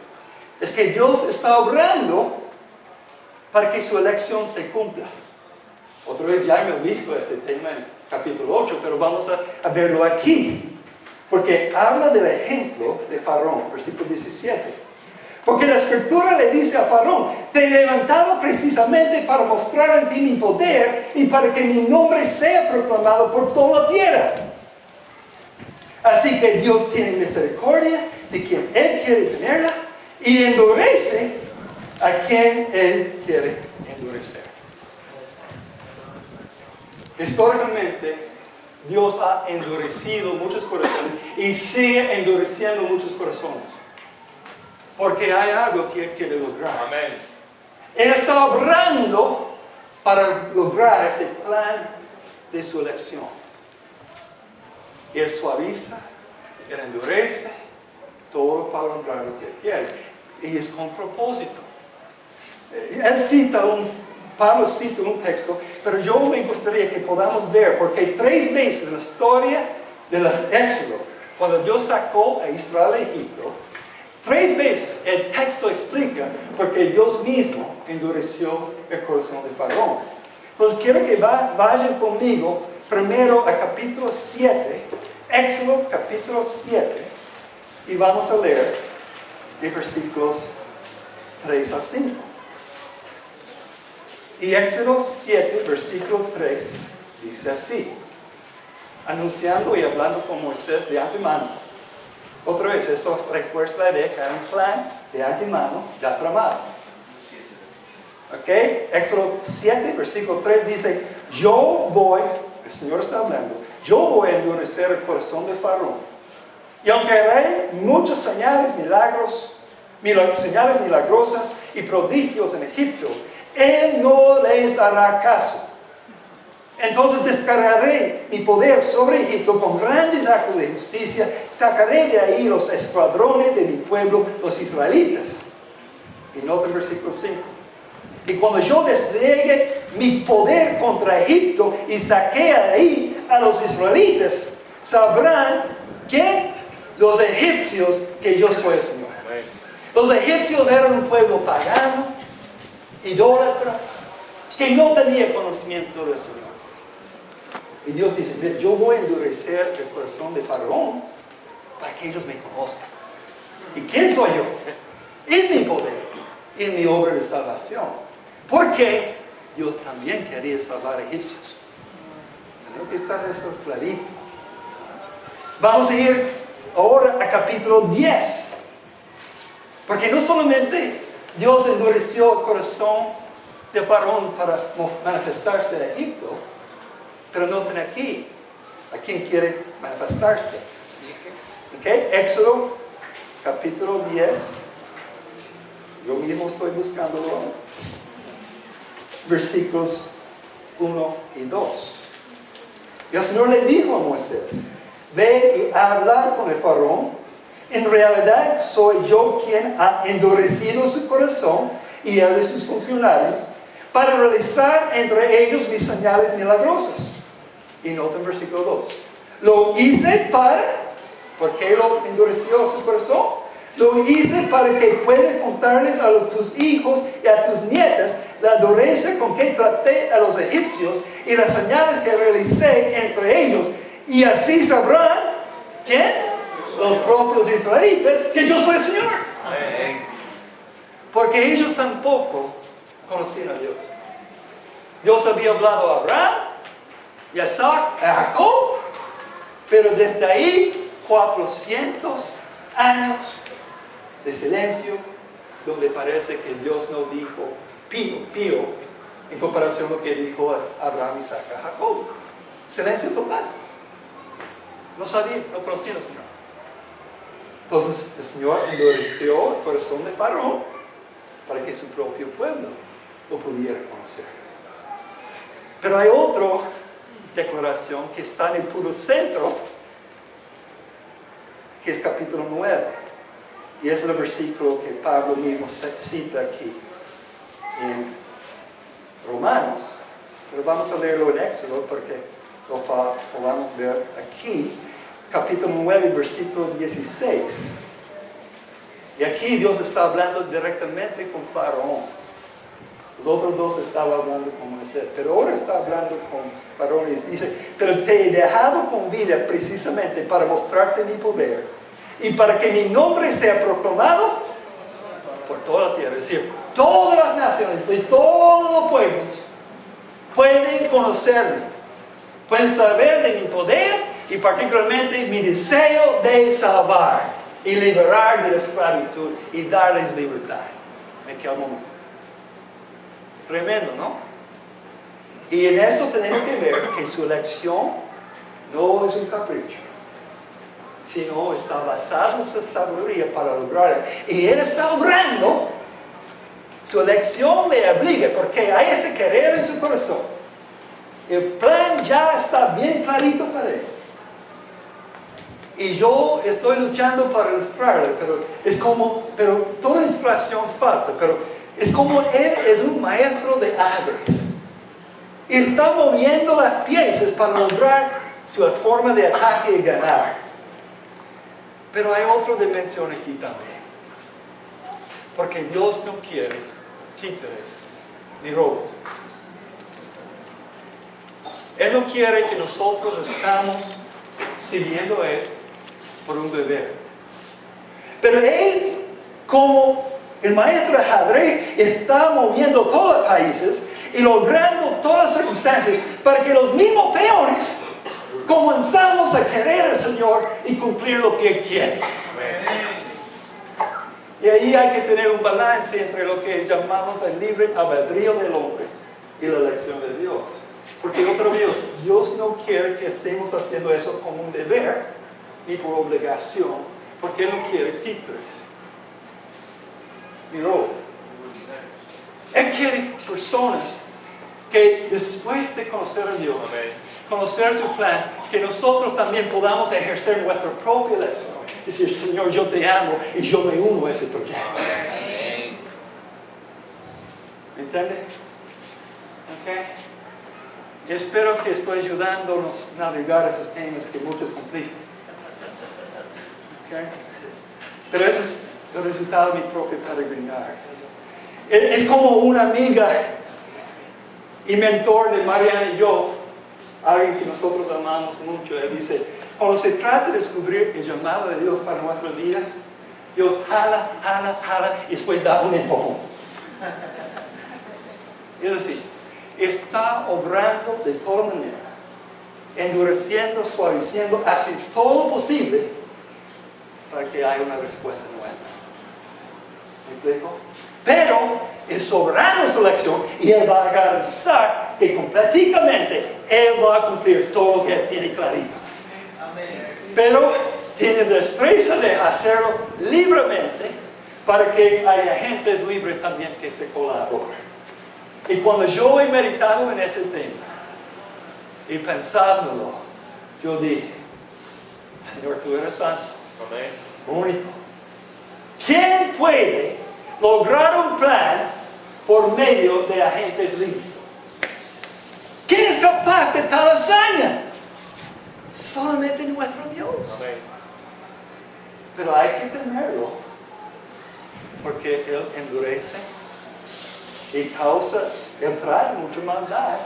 es que Dios está obrando para que su elección se cumpla. Otra vez ya hemos visto este tema en capítulo 8, pero vamos a verlo aquí. Porque habla del ejemplo de Faraón, versículo 17. Porque la Escritura le dice a Faraón: te he levantado precisamente para mostrar ante mi poder y para que mi nombre sea proclamado por toda la tierra. Así que Dios tiene misericordia de quien Él quiere tenerla y endurece a quien Él quiere endurecer. Históricamente, Dios ha endurecido muchos corazones y sigue endureciendo muchos corazones. Porque hay algo que Él quiere lograr. Amén. Él está obrando para lograr ese plan de su elección. Él suaviza, Él endurece, todo para lograr lo que Él quiere. Y es con propósito. Pablo cita un texto, pero yo me gustaría que podamos ver, porque 3 veces en la historia del Éxodo, cuando Dios sacó a Israel de Egipto, 3 veces el texto explica porque Dios mismo endureció el corazón de Faraón. Entonces quiero que vayan conmigo primero a capítulo 7, Éxodo capítulo 7, y vamos a leer de versículos 3 al 5. Y Éxodo 7, versículo 3, dice así, anunciando y hablando con Moisés de antemano. Otra vez, eso refuerza la idea que hay un plan de antemano ya tramado. ¿Ok? Éxodo 7, versículo 3 dice: el Señor está hablando, yo voy a endurecer el corazón de Faraón. Y aunque haré muchas señales milagrosas y prodigios en Egipto, Él no les hará caso. Entonces descargaré mi poder sobre Egipto con grandes actos de justicia, sacaré de ahí los escuadrones de mi pueblo, los israelitas. Y nota el versículo 5. Y cuando yo despliegue mi poder contra Egipto y saque ahí a los israelitas, sabrán que los egipcios que yo soy el Señor. Los egipcios eran un pueblo pagano, idólatra, que no tenía conocimiento del Señor. Y Dios dice: yo voy a endurecer el corazón de Faraón para que ellos me conozcan. ¿Y quién soy yo? Es mi poder, es mi obra de salvación. Porque Dios también quería salvar a egipcios. Tenemos que estar eso clarito. Vamos a ir ahora a capítulo 10. Porque no solamente Dios endureció el corazón de Faraón para manifestarse en Egipto, pero noten aquí a quién quiere manifestarse. ¿Ok? Éxodo capítulo 10. Yo mismo estoy buscándolo. Versículos 1 y 2. Y el Señor le dijo a Moisés: ve y habla con el Faraón. En realidad soy yo quien ha endurecido su corazón y el de sus funcionarios para realizar entre ellos mis señales milagrosas. Y nota en versículo 2. Lo hice ¿por qué lo endureció su corazón? Lo hice para que puedas contarles a tus hijos y a tus nietas la dureza con que traté a los egipcios y las señales que realicé entre ellos. Y así sabrán, ¿quién? Los propios israelitas, que yo soy el Señor. Amén. Porque ellos tampoco conocían a Dios. Dios había hablado a Abraham, y a Isaac, a Jacob, pero desde ahí 400 años de silencio, donde parece que Dios no dijo pío en comparación a lo que dijo a Abraham, Isaac, a Jacob. Silencio total. No sabían, no conocían al Señor. Entonces el Señor endureció el corazón de Faraón para que su propio pueblo lo pudiera conocer. Pero hay otra declaración que está en el puro centro, que es capítulo 9. Y es el versículo que Pablo mismo cita aquí en Romanos. pero vamos a leerlo en Éxodo porque lo podamos ver aquí, capítulo 9, versículo 16. Y aquí Dios está hablando directamente con Faraón. Los otros dos estaban hablando con Moisés, pero ahora está hablando con Faraón y dice, pero te he dejado con vida precisamente para mostrarte mi poder y para que mi nombre sea proclamado por toda la tierra. Es decir, todas las naciones y todos los pueblos pueden conocerme, pueden saber de mi poder y particularmente mi deseo de salvar y liberar de la esclavitud y darles libertad en aquel momento. Tremendo, ¿no? Y en eso tenemos que ver que su elección no es un capricho, sino está basado en su sabiduría para lograrlo. Y Él está obrando, su elección le obliga, porque hay ese querer en su corazón. El plan ya está bien clarito para Él. Y yo estoy luchando para ilustrarlo, pero toda ilustración falta, pero es como Él es un maestro de ajedrez. Y está moviendo las piezas para lograr su forma de ataque y ganar. Pero hay otra dimensión aquí también. Porque Dios no quiere títeres ni robos. Él no quiere que nosotros estamos siguiendo a Él por un deber. Pero Él, como el maestro de ajedrez, está moviendo todos los países y logrando todas las circunstancias para que los mismos peones comenzamos a querer al Señor y cumplir lo que Él quiere. Y ahí hay que tener un balance entre lo que llamamos el libre albedrío del hombre y la elección de Dios. Porque otra vez, Dios no quiere que estemos haciendo eso como un deber ni por obligación, porque Él no quiere títeres ni robos. Él quiere personas que después de conocer a Dios, conocer su plan, que nosotros también podamos ejercer nuestra propia elección. Decir, Señor, yo te amo y yo me uno a ese proyecto. ¿Me entiende? ¿Ok? Y espero que estoy ayudándonos a navegar esos temas que muchos complican. ¿Ok? Pero eso es el resultado de mi propio peregrinar. Es como una amiga y mentor de Mariana y yo, alguien que nosotros amamos mucho. Él dice, cuando se trata de descubrir el llamado de Dios para nuestras vidas, Dios jala y después da un empujón. Es decir, está obrando de toda manera, endureciendo, suavizando, hace todo lo posible para que haya una respuesta nueva. ¿Me explico? Pero es soberano su elección y Él va a garantizar que completamente Él va a cumplir todo lo que Él tiene clarito. Pero tiene destreza de hacerlo libremente para que haya agentes libres también que se colaboren. Y cuando yo he meditado en ese tema y pensándolo, yo dije, Señor, tú eres santo, único. ¿Quién puede lograr un plan por medio de agentes libres? ¿Quién es capaz de tal hazaña? Solamente nuestro Dios. Pero hay que temerlo, porque Él endurece y Él trae mucha maldad,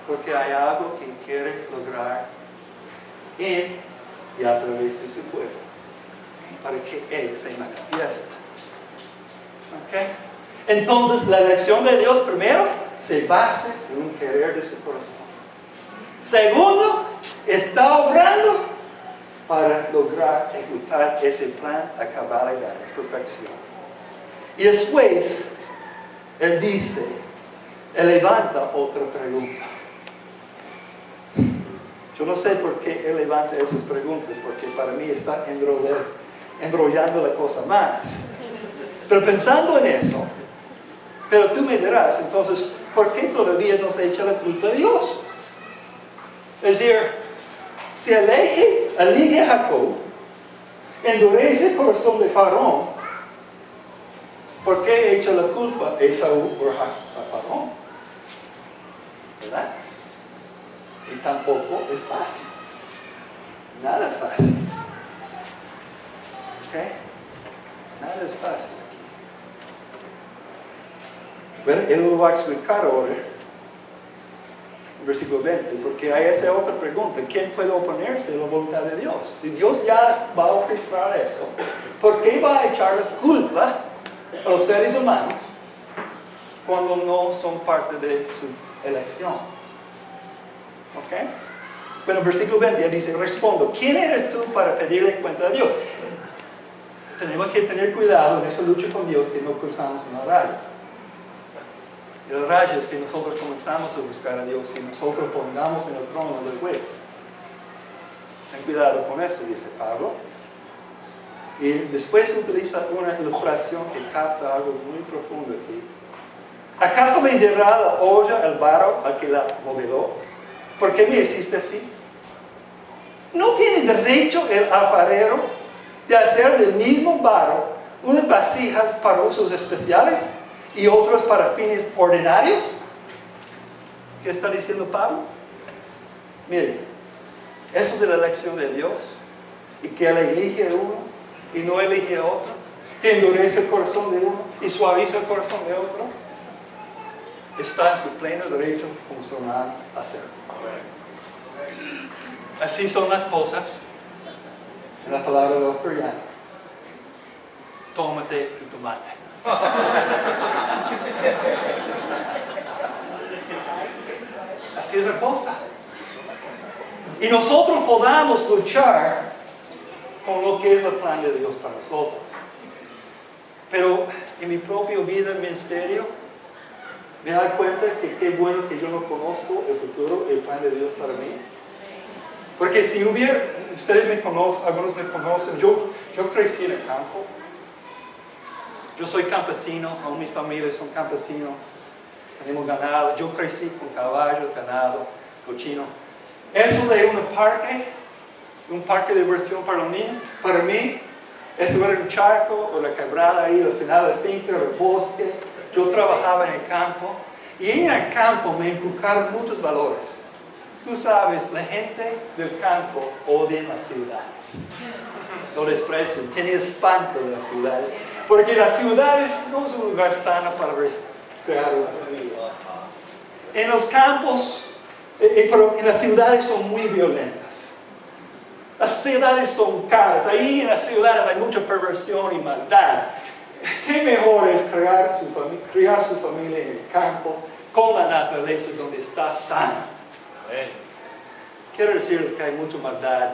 porque hay algo que quiere lograr en y a través de su pueblo, para que Él se manifieste. ¿Okay? Entonces la elección de Dios primero se basa en un querer de su corazón. Segundo, está obrando para lograr ejecutar ese plan a cabalidad, a perfección. Y después, Él dice, Él levanta otra pregunta. Yo no sé por qué Él levanta esas preguntas, porque para mí está enrollando la cosa más. Pero pensando en eso, pero tú me dirás, entonces, ¿por qué todavía no se echa la culpa a Dios? Es decir, si elige a Jacob, endurece el corazón de Faraón, ¿por qué echa la culpa a Esaú por a Faraón? ¿verdad? Y tampoco es fácil. Nada fácil. ¿Ok? Nada es fácil aquí. Bueno, él lo va a explicar ahora. Versículo 20, porque hay esa otra pregunta: ¿quién puede oponerse a la voluntad de Dios? Si Dios ya va a orquestar eso, ¿por qué va a echar la culpa a los seres humanos cuando no son parte de su elección? ¿Ok? Bueno, versículo 20, él dice: respondo, ¿quién eres tú para pedirle cuenta a Dios? Tenemos que tener cuidado en esa lucha con Dios, que no cruzamos una raya. El rayo es que nosotros comenzamos a buscar a Dios y nosotros pongamos en el trono del juez. Ten cuidado con eso, dice Pablo. Y después utiliza una ilustración que capta algo muy profundo aquí. ¿Acaso le dirá la olla al barro al que la modeló? ¿Por qué me hiciste así? ¿No tiene derecho el alfarero de hacer del mismo barro unas vasijas para usos especiales y otros para fines ordinarios? ¿Qué está diciendo Pablo? Mire, eso de la elección de Dios, y que Él elige a uno y no elige a otro, que endurece el corazón de uno y suaviza el corazón de otro, está en su pleno derecho como su hermano a hacerlo. Así son las cosas en la palabra de los coreanos. Tómate tu tomate. Así es la cosa. Y nosotros podamos luchar con lo que es el plan de Dios para nosotros. Pero en mi propia vida, en ministerio, me da cuenta que qué bueno que yo no conozco el futuro, el plan de Dios para mí. Porque si hubiera, ustedes me conocen, algunos me conocen, yo crecí en el campo. Yo soy campesino, aún mi familia son campesinos, tenemos ganado, yo crecí con caballos, ganado, cochino. Eso de un parque de diversión para los niños, para mí, eso era un charco o la quebrada ahí, al final de la finca, el bosque. Yo trabajaba en el campo y en el campo me inculcaron muchos valores. Tú sabes, la gente del campo odia las ciudades. Lo desprecian, tienen espanto de las ciudades. Porque las ciudades no son un lugar sano para crear una familia. En los campos, pero en las ciudades son muy violentas. Las ciudades son caras. Ahí en las ciudades hay mucha perversión y maldad. ¿Qué mejor es criar su familia en el campo con la naturaleza donde está sana? Quiero decirles que hay mucha maldad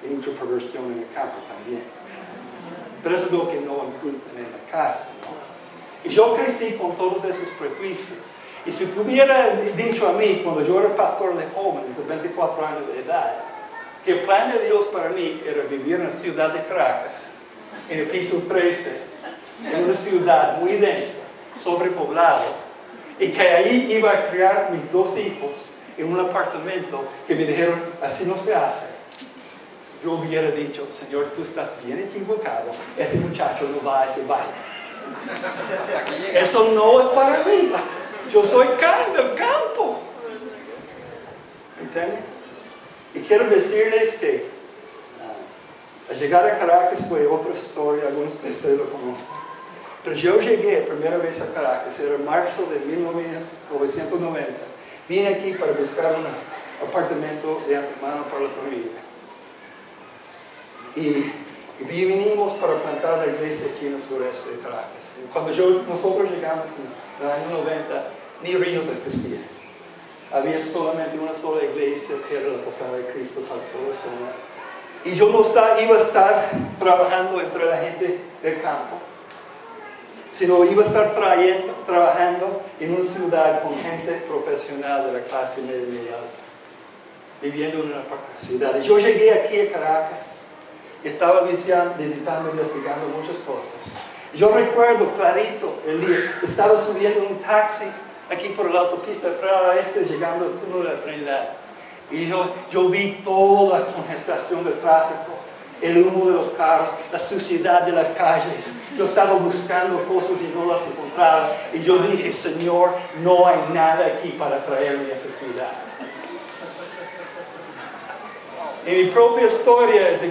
y mucha perversión en el campo también. Pero eso es lo que no inculcan en la casa, ¿no? Y yo crecí con todos esos prejuicios. Y si tú hubieras dicho a mí, cuando yo era pastor de jóvenes, a 24 años de edad, que el plan de Dios para mí era vivir en la ciudad de Caracas, en el piso 13, en una ciudad muy densa, sobrepoblada, y que ahí iba a criar mis 2 hijos en un apartamento que me dijeron, así no se hace. Yo hubiera dicho, Señor, tú estás bien equivocado, ese muchacho no va a ese baile. Eso no es para mí. Yo soy del campo. ¿Entienden? Y quiero decirles que al llegar a Caracas fue otra historia, algunos de ustedes lo conocen. Pero yo llegué primera vez a Caracas, era en marzo de 1990. Vine aquí para buscar un apartamento de antemano para la familia. Y vinimos para plantar la iglesia aquí en el sureste de Caracas. Y cuando nosotros llegamos en el año 90, ni Ríos existía. Había solamente una sola iglesia que era la Posada de Cristo para toda la zona. Y yo no iba a estar trabajando entre la gente del campo, sino iba a estar trabajando en una ciudad con gente profesional de la clase media y alta, viviendo en una ciudad. Y yo llegué aquí a Caracas y estaba visitando, investigando muchas cosas. Yo recuerdo clarito el día, estaba subiendo en un taxi aquí por la autopista de Prada Este, llegando al túnel de la Trinidad. Y yo vi toda la congestación del tráfico, el humo de los carros, la suciedad de las calles. Yo estaba buscando cosas y no las encontraba. Y yo dije, Señor, no hay nada aquí para traerme a esa ciudad. En mi propia historia es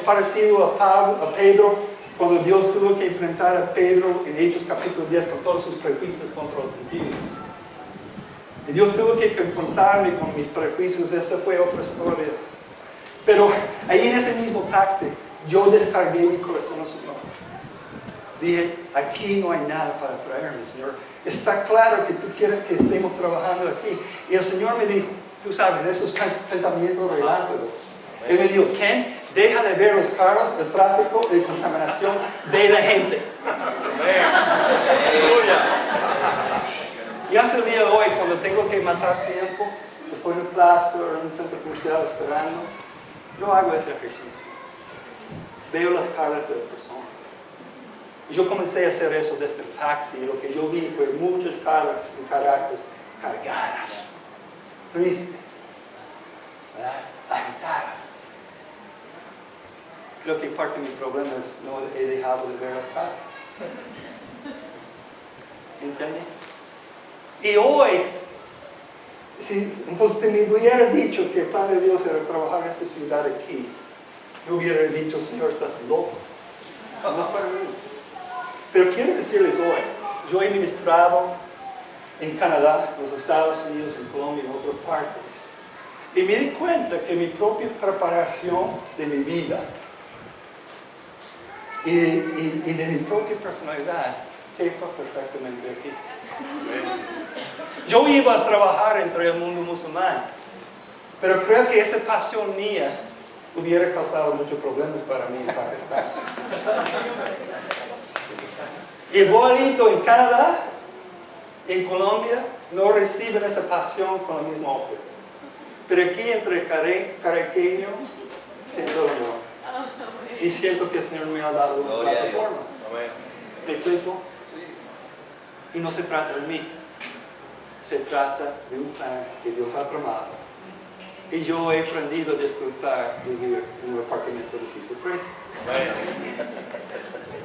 parecido a Pedro, cuando Dios tuvo que enfrentar a Pedro en Hechos capítulo 10 con todos sus prejuicios contra los gentiles. Y Dios tuvo que confrontarme con mis prejuicios, esa fue otra historia. Pero ahí en ese mismo texto, yo descargué mi corazón al Señor. Dije, aquí no hay nada para traerme, Señor. Está claro que tú quieres que estemos trabajando aquí. Y el Señor me dijo, tú sabes, de esos pensamientos relámpagos. Él me dijo, Ken, deja de ver los carros, el tráfico, la contaminación, ve la gente. Y hasta el día de hoy, cuando tengo que matar tiempo, estoy en el plaza o en un centro comercial esperando, yo hago ese ejercicio. Veo las caras de la persona. Y yo comencé a hacer eso desde el taxi, y lo que yo vi fue muchas caras de Caracas cargadas, tristes, ¿verdad? Agitadas. Creo que parte de mi problema es no he dejado de ver las caras. ¿Entiendes? Y hoy, si me hubiera dicho que el plan de Dios era trabajar en esta ciudad aquí, yo hubiera dicho, Señor, estás loco. No para mí. Pero quiero decirles hoy, yo he ministrado en Canadá, en los Estados Unidos, en Colombia, en otras partes. Y me di cuenta que mi propia preparación de mi vida y de mi propia personalidad quepa perfectamente aquí. Yo iba a trabajar entre el mundo musulmán, pero creo que esa pasión mía hubiera causado muchos problemas para mí en Pakistán. Igualito en Canadá, en Colombia, no reciben esa pasión con el mismo ojo. Pero aquí entre caraqueño, siento el amor. Y siento que el Señor me ha dado una plataforma. ¿Me explico? Y no se trata de mí. Se trata de un plan que Dios ha tramado. Y yo he aprendido a disfrutar de vivir en un apartamento de piso 3.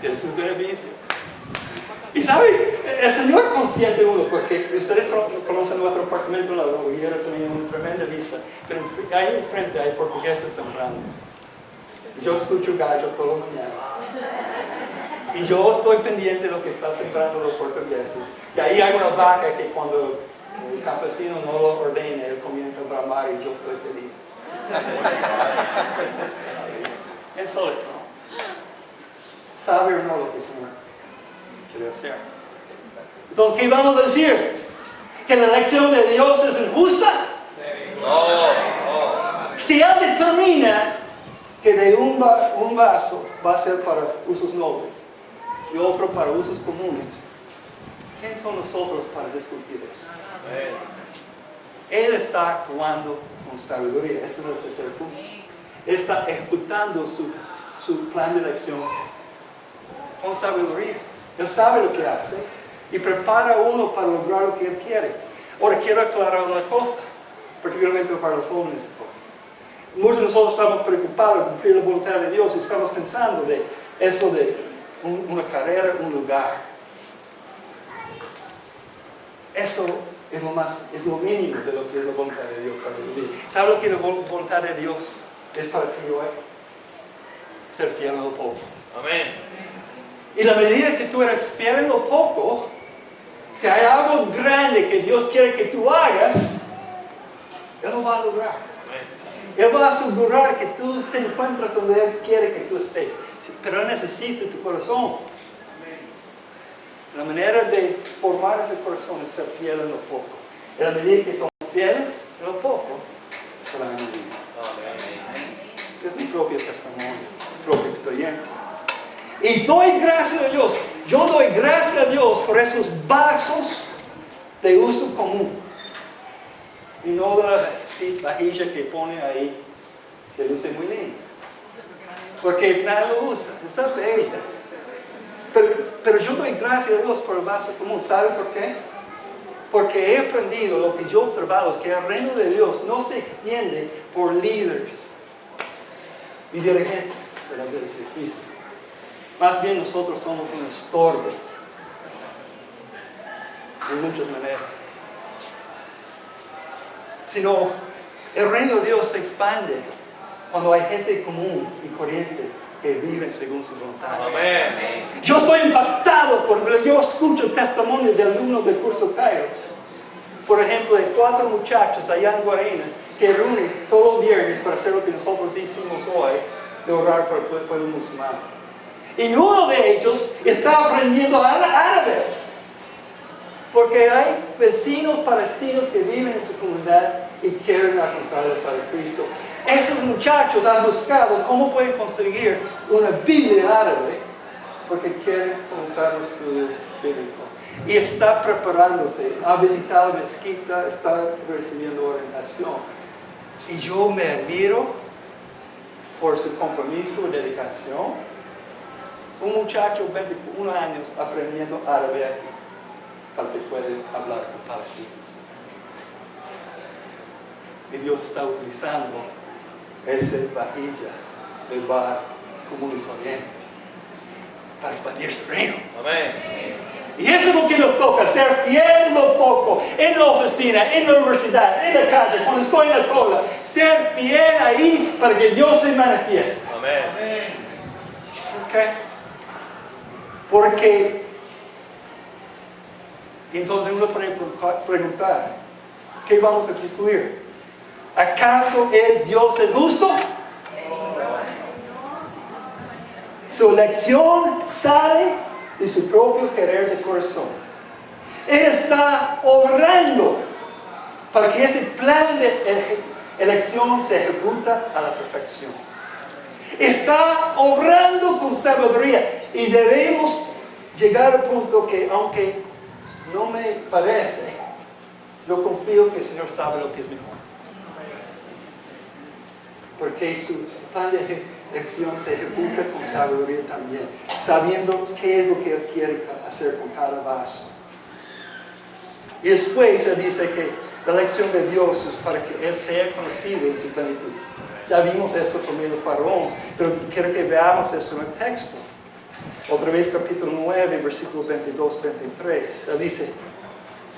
Tiene sus beneficios. Y sabe, el Señor consiente uno, porque ustedes conocen nuestro apartamento, la hubiera tenido una tremenda vista, pero ahí enfrente hay portugueses sembrando. Yo escucho gallo toda la mañana. Y yo estoy pendiente de lo que están sembrando los portugueses. Y ahí hay una vaca que cuando el campesino no lo ordena, él comienza a bramar y yo estoy feliz. Insólito, ¿no? ¿Sabe o no lo que el Señor quiere hacer? Entonces, ¿qué vamos a decir? ¿Que la elección de Dios es injusta? No. Si Él determina que de un vaso va a ser para usos nobles y otro para usos comunes, ¿quiénes son nosotros para discutir eso? Él está actuando con sabiduría. Ese es el tercer punto. Está ejecutando su plan de elección con sabiduría. Él sabe lo que hace y prepara a uno para lograr lo que Él quiere. Ahora quiero aclarar una cosa, particularmente para los jóvenes. Muchos de nosotros estamos preocupados de cumplir la voluntad de Dios y estamos pensando de eso de una carrera, un lugar. Eso es lo mínimo de lo que es la voluntad de Dios para vivir. ¿Sabe lo que la voluntad de Dios es para ti hoy? Ser fiel en lo poco. Amén. Y la medida que tú eres fiel en lo poco, si hay algo grande que Dios quiere que tú hagas, Él lo va a lograr. Él va a asegurar que tú te encuentres donde Él quiere que tú estés. Pero Él necesita tu corazón. La manera de formar ese corazón es ser fiel en lo poco. En la medida que somos fieles en lo poco, será en lo mismo. Es mi propio testimonio, mi propia experiencia. Y doy gracias a Dios. Yo doy gracias a Dios por esos vasos de uso común. Y no de la vajilla que pone ahí, que luce muy lindo. Porque nadie lo usa, está bella. Pero yo doy gracias a Dios por el vaso común. ¿Sabe por qué? Porque he aprendido, lo que yo he observado es que el reino de Dios no se extiende por líderes y dirigentes. de la iglesia de Cristo. Más bien nosotros somos un estorbo de muchas maneras. Sino el reino de Dios se expande cuando hay gente común y corriente que vive según su voluntad. Amén. Yo estoy impactado porque yo escucho testimonios de alumnos del curso Kairos. Por ejemplo, de 4 muchachos allá en Guarenas que reúnen todos los viernes para hacer lo que nosotros hicimos hoy, de orar por el pueblo musulmán. Y uno de ellos está aprendiendo árabe, porque hay vecinos palestinos que viven en su comunidad y quieren alcanzarlos para Cristo. Esos muchachos han buscado cómo pueden conseguir una Biblia árabe, porque quieren comenzar un estudio bíblico. Y está preparándose, ha visitado mezquita, está recibiendo orientación. Y yo me admiro por su compromiso y dedicación. Un muchacho de 21 años aprendiendo árabe aquí, para que pueda hablar con palestinos. Y Dios está utilizando esa vajilla del bar común y corriente para expandir su reino. Amén. Y eso es lo que nos toca, ser fiel en lo poco, en la oficina, en la universidad, en la calle, cuando estoy en la cola. Ser fiel ahí para que Dios se manifieste. Amén. ¿Ok? Porque entonces uno puede preguntar, ¿qué vamos a concluir? ¿Acaso es Dios el justo? Su elección sale de su propio querer de corazón. Él está obrando para que ese plan de elección se ejecuta a la perfección. Está obrando con sabiduría y debemos llegar al punto que, aunque no me parece, yo confío que el Señor sabe lo que es mejor. Porque su plan de elección se ejecuta con sabiduría también, sabiendo qué es lo que Él quiere hacer con cada vaso. Y después Él dice que la elección de Dios es para que Él sea conocido en su plenitud. Ya vimos eso por medio de Faraón, pero quiero que veamos eso en el texto. Otra vez capítulo 9, versículo 22, 23. Él dice,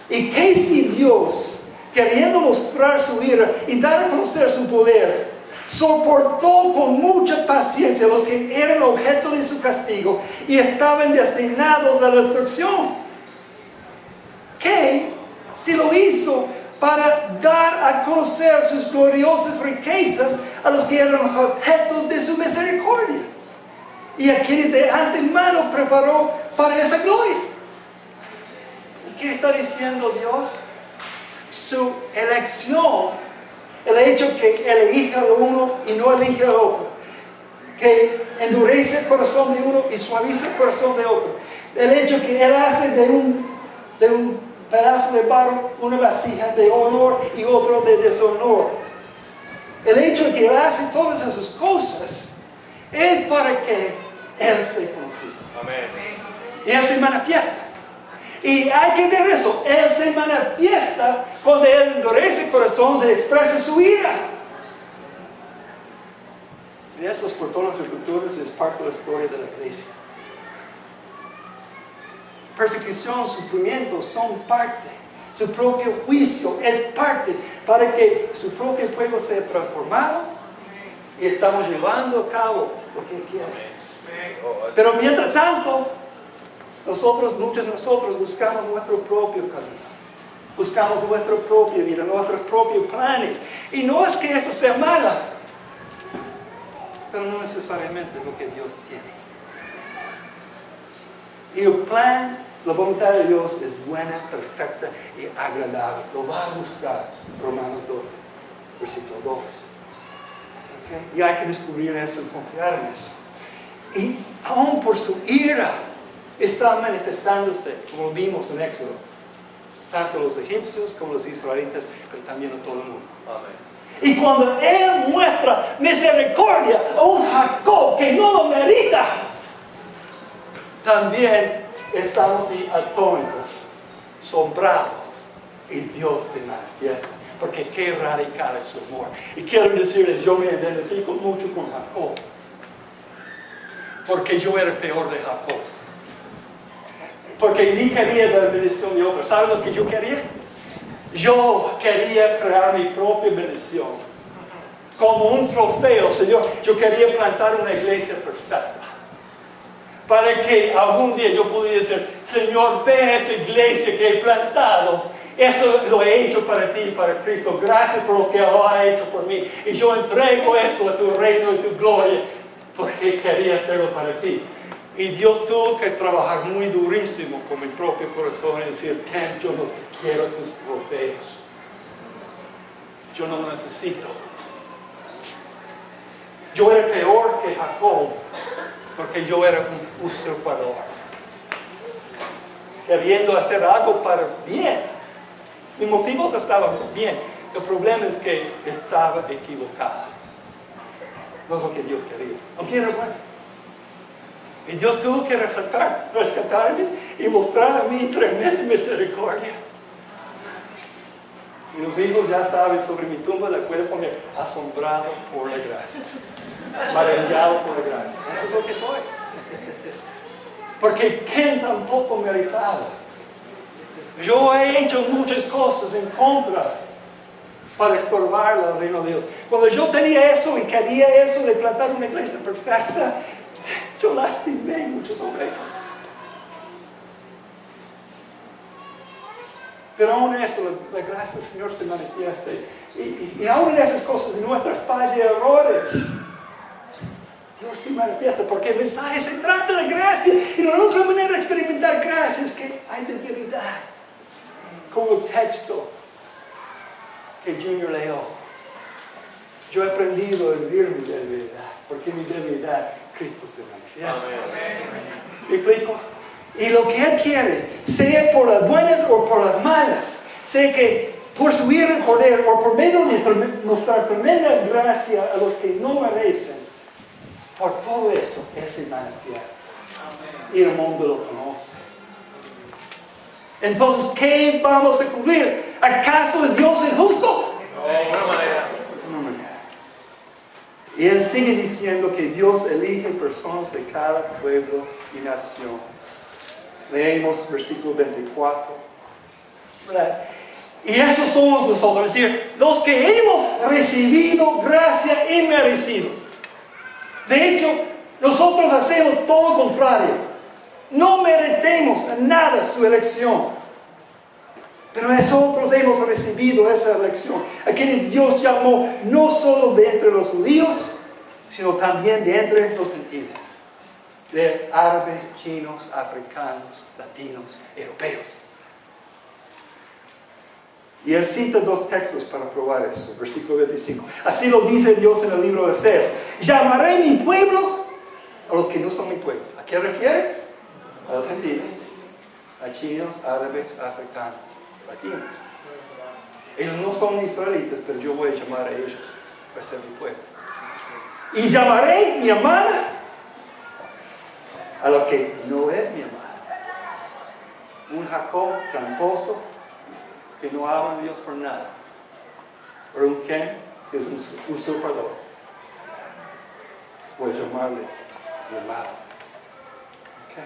¿y qué si Dios, queriendo mostrar su ira y dar a conocer su poder, soportó con mucha paciencia a los que eran objeto de su castigo y estaban destinados a la destrucción? ¿Qué si lo hizo para dar a conocer sus gloriosas riquezas a los que eran objetos de su misericordia, y a quienes de antemano preparó para esa gloria? ¿Qué está diciendo Dios? Su elección, el hecho que Él elija al uno y no elige al otro, que endurece el corazón de uno y suaviza el corazón de otro, el hecho que Él hace de un pedazo de barro una vasija de honor y otro de deshonor, el hecho de que Él hace todas esas cosas es para que Él se consiga. Amén. Y Él se manifiesta. Y hay que ver eso. Él se manifiesta cuando Él endurece el corazón, se expresa su ira. Y eso es por todas las culturas, es parte de la historia de la iglesia. Persecución, sufrimiento son parte. Su propio juicio es parte para que su propio pueblo sea transformado. Y estamos llevando a cabo lo que Él quiere. Pero mientras tanto, muchos de nosotros buscamos nuestro propio camino. Buscamos nuestra propia vida, nuestros propios planes. Y no es que eso sea malo, pero no necesariamente lo que Dios tiene. Y el plan, la voluntad de Dios es buena, perfecta y agradable. Lo va a buscar Romanos 12, versículo 2. ¿Okay? Y hay que descubrir eso y confiar en eso. Y aún por su ira está manifestándose, como lo vimos en Éxodo, tanto los egipcios como los israelitas, pero también a todo el mundo. Amén. Y cuando Él muestra misericordia a un Jacob que no lo merita, también estamos atónitos, asombrados, y Dios se manifiesta. Porque qué radical es su amor. Y quiero decirles, yo me identifico mucho con Jacob. porque yo era peor de Jacob. Porque ni quería dar bendición de otros. ¿Saben lo que yo quería? Yo quería crear mi propia bendición. Como un trofeo, Señor, yo quería plantar una iglesia perfecta. Para que algún día yo pudiera decir, Señor, ve esa iglesia que he plantado. Eso lo he hecho para ti y para Cristo. Gracias por lo que lo ha hecho por mí. Y yo entrego eso a tu reino y tu gloria, porque quería hacerlo para ti. Y Dios tuvo que trabajar muy durísimo con mi propio corazón y decir, Ken, yo no te quiero tus trofeos. Yo no lo necesito. Yo era peor que Jacob, porque yo era un usurpador. Queriendo hacer algo para bien. Mis motivos estaban bien. El problema es que estaba equivocado. No es lo que Dios quería. Aunque era bueno. Y Dios tuvo que rescatarme y mostrar a mí tremenda misericordia. Y los hijos ya saben, sobre mi tumba le pueden poner asombrado por la gracia. Maravillado por la gracia. Eso es lo que soy. Porque Ken tampoco meritaba. Yo he hecho muchas cosas en contra para estorbar al reino de Dios. Cuando yo tenía eso y quería eso de plantar una iglesia perfecta, yo lastimé muchas ovejas. Pero aún eso, la gracia del Señor se manifiesta. Y aún en esas cosas, en nuestras fallas y errores, Dios se manifiesta, porque el mensaje se trata de gracia. Y la única manera de experimentar gracia es que hay debilidad. Como el texto que Junior leyó. Yo he aprendido a vivir mi debilidad, porque mi debilidad Cristo se manifiesta. ¿Me explico? Y lo que Él quiere, sea por las buenas o por las malas, sea que por su ira y poder o por medio de mostrar tremenda gracia a los que no merecen, por todo eso Él se manifiesta. Y el mundo lo conoce. Entonces, ¿qué vamos a cumplir? ¿Acaso es Dios injusto? De ninguna manera. Y Él sigue diciendo que Dios elige personas de cada pueblo y nación. Leemos versículo 24. ¿Verdad? Y esos somos nosotros, es decir, los que hemos recibido gracia inmerecida. De hecho, nosotros hacemos todo lo contrario. No merecemos nada su elección. Pero nosotros hemos recibido esa elección. A quienes Dios llamó no solo de entre los judíos, sino también de entre los gentiles. De árabes, chinos, africanos, latinos, europeos. Y él cita dos textos para probar eso. Versículo 25. Así lo dice Dios en el libro de Oseas. Llamaré mi pueblo a los que no son mi pueblo. ¿A qué refiere? A los gentiles. A chinos, árabes, africanos, latinos. Ellos no son israelitas, pero yo voy a llamar a ellos para ser mi pueblo. Y llamaré mi amada a lo que no es mi amada. Un Jacob tramposo que no ama a Dios por nada. O un Ken que es un usurpador. Voy a llamarle mi amada. Okay.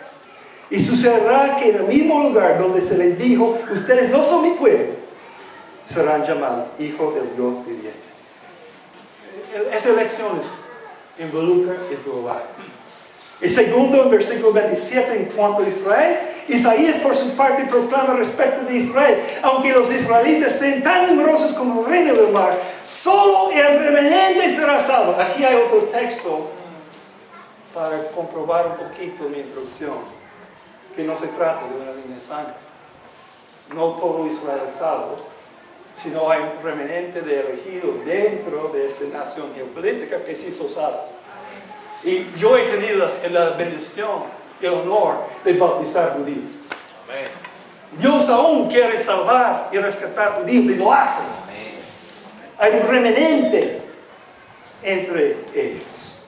Y sucederá que en el mismo lugar donde se les dijo, ustedes no son mi pueblo, serán llamados hijos del Dios viviente. Esa elección involucra es global. Y segundo, en versículo 27, en cuanto a Israel, Isaías por su parte proclama respecto de Israel: aunque los israelitas sean tan numerosos como el reino del mar, solo el remanente será salvo. Aquí hay otro texto para comprobar un poquito mi introducción, que no se trata de una línea de sangre. No todo Israel es salvo, sino hay un remanente de elegido dentro de esta nación geopolítica que se hizo salvo. Y yo he tenido la bendición y el honor de bautizar judíos. Amén. Dios aún quiere salvar y rescatar judíos y lo hace. Amén. Hay un remanente entre ellos.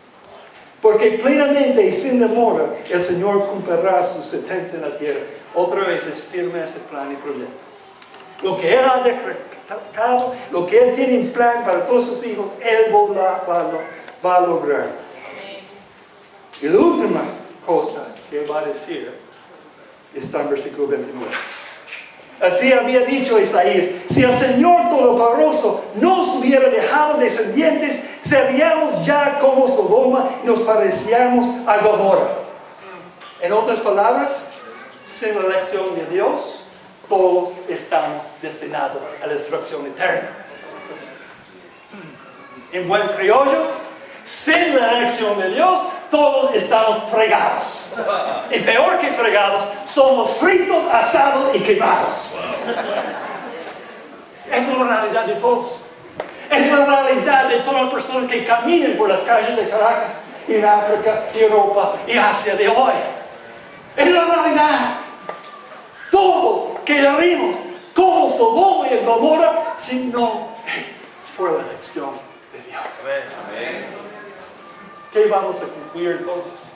Porque plenamente y sin demora el Señor cumplirá su sentencia en la tierra. Otra vez es firme ese plan y proyecto. Lo que Él ha decretado, lo que Él tiene en plan para todos sus hijos, Él va a lograr. Y la última cosa que va a decir está en versículo 29. Así había dicho Isaías: si el Señor Todopoderoso nos hubiera dejado descendientes, seríamos ya como Sodoma y nos parecíamos a Gomorra. En otras palabras, sin la elección de Dios, todos estamos destinados a la destrucción eterna. En buen criollo, sin la elección de Dios, todos estamos fregados. Y peor que fregados, somos fritos, asados y quemados. Esa es la realidad de todos. Es la realidad de todas las personas que caminan por las calles de Caracas, y en África, y Europa, y Asia de hoy. Es la realidad. Todos quedaríamos como Sodoma y Gomorra si no es por la elección de Dios. Amén. ¿Qué vamos a concluir entonces?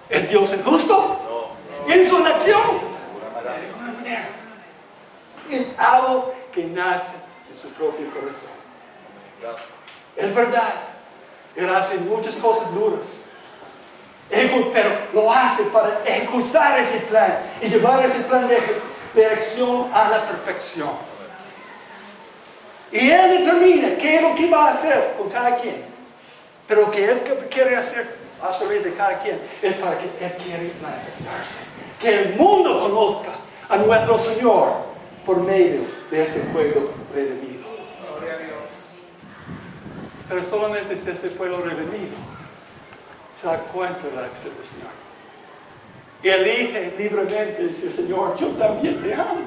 ¿Es Dios injusto? No. ¿En su elección? De ninguna manera. Es algo que nace de su propio corazón. Es verdad. Él hace muchas cosas duras. Pero lo hace para ejecutar ese plan y llevar ese plan de acción a la perfección. Y Él determina qué es lo que va a hacer con cada quien. Pero lo que Él quiere hacer a través de cada quien es para que Él quiere manifestarse. Que el mundo conozca a nuestro Señor por medio de ese pueblo redimido. Pero solamente si ese pueblo redimido se da cuenta de la acción del Señor y elige libremente decir: Señor, yo también te amo.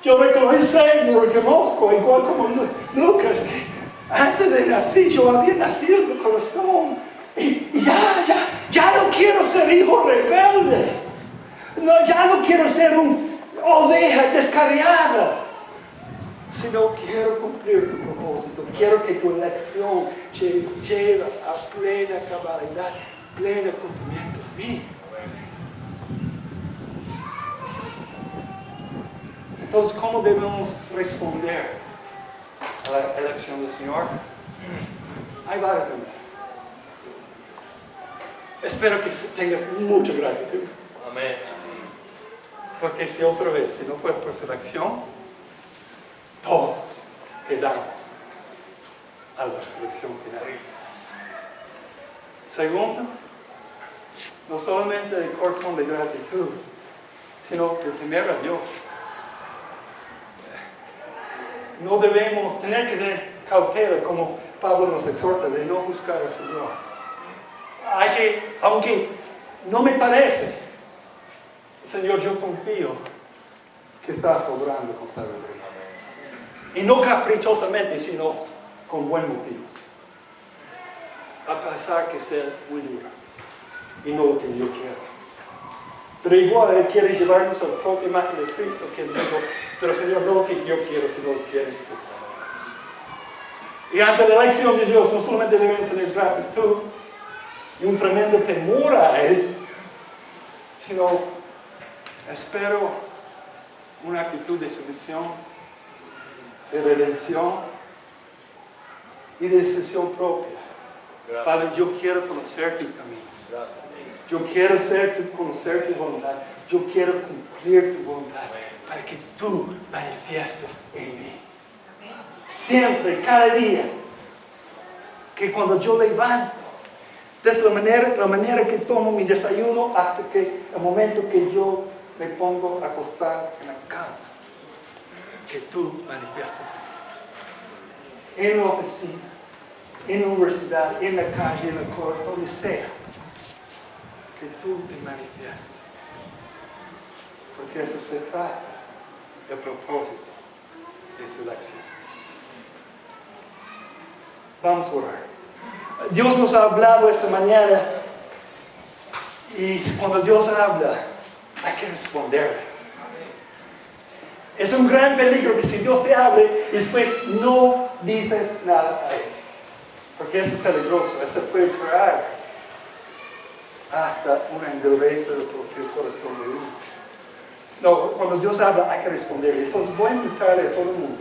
Yo reconozco, igual como Lucas, que antes de nacer yo había nacido en tu corazón. Y ya no quiero ser hijo rebelde. No, ya no quiero ser una oveja descarriada. Sino quiero cumplir tu propósito. Quiero que tu elección lleve a plena cabalidad, pleno cumplimiento en mí. Entonces, ¿cómo debemos responder a la elección del Señor? Hay varias maneras. Espero que tengas mucha gratitud. Amén. Porque si otra vez, si no fue por su elección, todos quedamos a la resurrección final. Segundo, no solamente el corazón de gratitud, sino de temer a Dios. No debemos tener que tener cautela, como Pablo nos exhorta, de no buscar al Señor. Aunque no me parece, Señor, yo confío que estás obrando con sabiduría. Y no caprichosamente, sino con buen motivos. A pesar que sea muy duro y no lo que yo quiero. Pero igual Él quiere llevarnos a la propia imagen de Cristo, que dijo: pero Señor, no lo que yo quiero, sino lo que quieres tú. Y ante la elección de Dios, no solamente debemos tener gratitud y un tremendo temor a Él, sino espero una actitud de sumisión, de redención y de decisión propia. Padre, yo quiero conocer tus caminos. Yo quiero conocer tu voluntad. Yo quiero cumplir tu voluntad para que tú manifiestes en mí. Siempre, cada día, que cuando yo levanto, desde la manera que tomo mi desayuno hasta que el momento que yo me pongo a acostar en la cama, que tú manifiestes en la oficina, en la universidad, en la calle, en el corte, donde sea, que tú te manifiestes. Porque eso se trata del propósito de su elección. Vamos a orar. Dios nos ha hablado esta mañana, y cuando Dios habla, hay que responderle. Es un gran peligro que si Dios te hable y después no dices nada a Él. Porque eso es peligroso, eso puede crear hasta una endureza del propio corazón de uno. No, cuando Dios habla hay que responderle. Entonces voy a invitarle a todo el mundo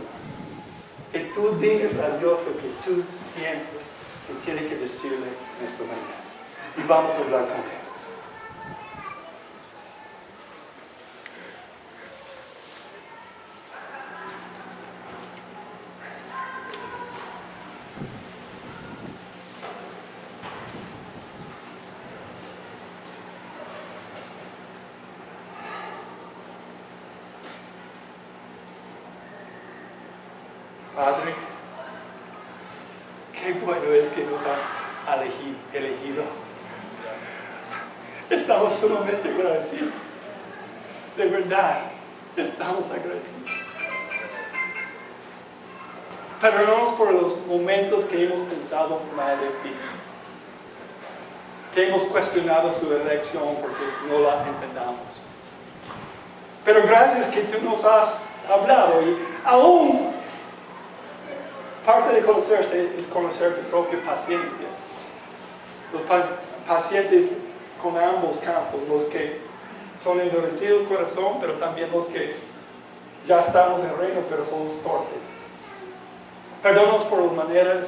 que tú digas a Dios lo que tú sientes que tiene que decirle en esta mañana. y vamos a hablar con Él. Padre, qué bueno es que nos has elegido. Estamos sumamente agradecidos. De verdad, estamos agradecidos. Perdónanos por los momentos que hemos pensado mal de ti. Que hemos cuestionado su elección porque no la entendamos. Pero gracias que tú nos has hablado y aún parte de conocerse es conocer tu propia paciencia. Los pacientes con ambos campos, los que son endurecidos de corazón, pero también los que ya estamos en el reino, pero somos torpes. Perdónanos por las maneras,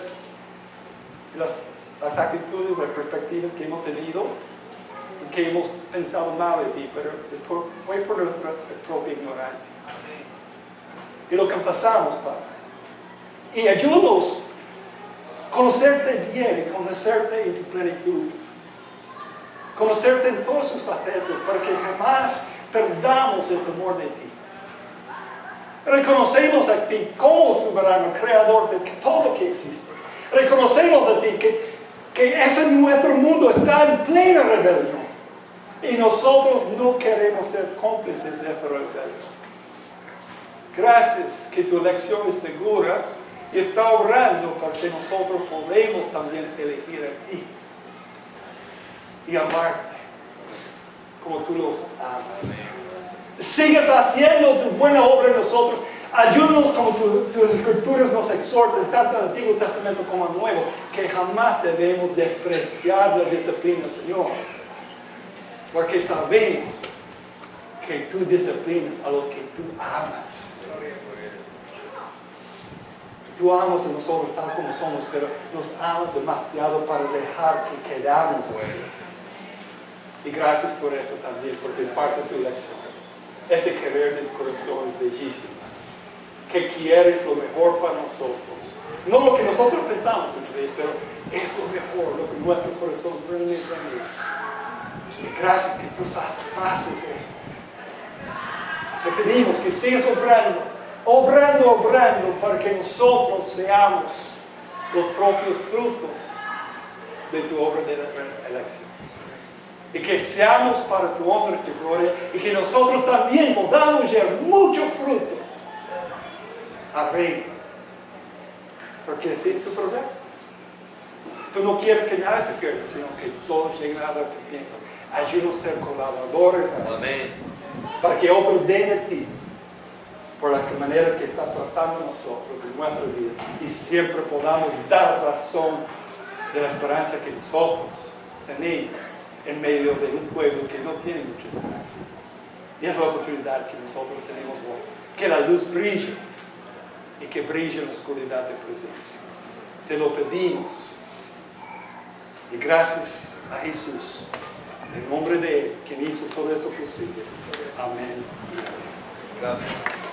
las actitudes, las perspectivas que hemos tenido y que hemos pensado mal de ti, pero fue por nuestra propia ignorancia. Y lo confesamos, Padre. Y ayúdanos a conocerte bien y conocerte en tu plenitud. Conocerte en todas sus facetas para que jamás perdamos el temor de ti. Reconocemos a ti como soberano, creador de todo lo que existe. Reconocemos a ti que ese nuestro mundo está en plena rebelión. Y nosotros no queremos ser cómplices de esa rebelión. Gracias que tu elección es segura y está obrando para que nosotros podamos también elegir a ti y amarte como tú los amas. Sigues haciendo tu buena obra en nosotros. Ayúdanos como tus escrituras nos exhortan, tanto en el Antiguo Testamento como en el Nuevo, que jamás debemos despreciar la disciplina, Señor. Porque sabemos que tú disciplinas a los que tú amas. Tú amas a nosotros tal como somos, pero nos amas demasiado para dejar que quedamos así. Y gracias por eso también, porque es parte de tu elección. Ese querer del corazón es bellísimo. Que quieres lo mejor para nosotros. No lo que nosotros pensamos muchas veces, pero es lo mejor, lo que nuestro corazón realmente anhela. Y gracias que tú haces eso. Te pedimos que sigas obrando para que nosotros seamos los propios frutos de tu obra de elección. Y que seamos para tu honra y tu gloria, y que nosotros también podamos llevar mucho fruto al reino. Porque ese es tu problema. Tú no quieres que nadie se pierda, sino que todos lleguen al arrepentimiento. Ayúdanos a ser colaboradores. Amén. Para que otros den de ti por la manera que está tratando a nosotros en nuestra vida, y siempre podamos dar razón de la esperanza que nosotros tenemos en medio de un pueblo que no tiene mucha esperanza. Y esa es la oportunidad que nosotros tenemos hoy, que la luz brille y que brille en la oscuridad del presente. Te lo pedimos y gracias a Jesús, en nombre de Él, quien hizo todo eso posible. Amén. Amén.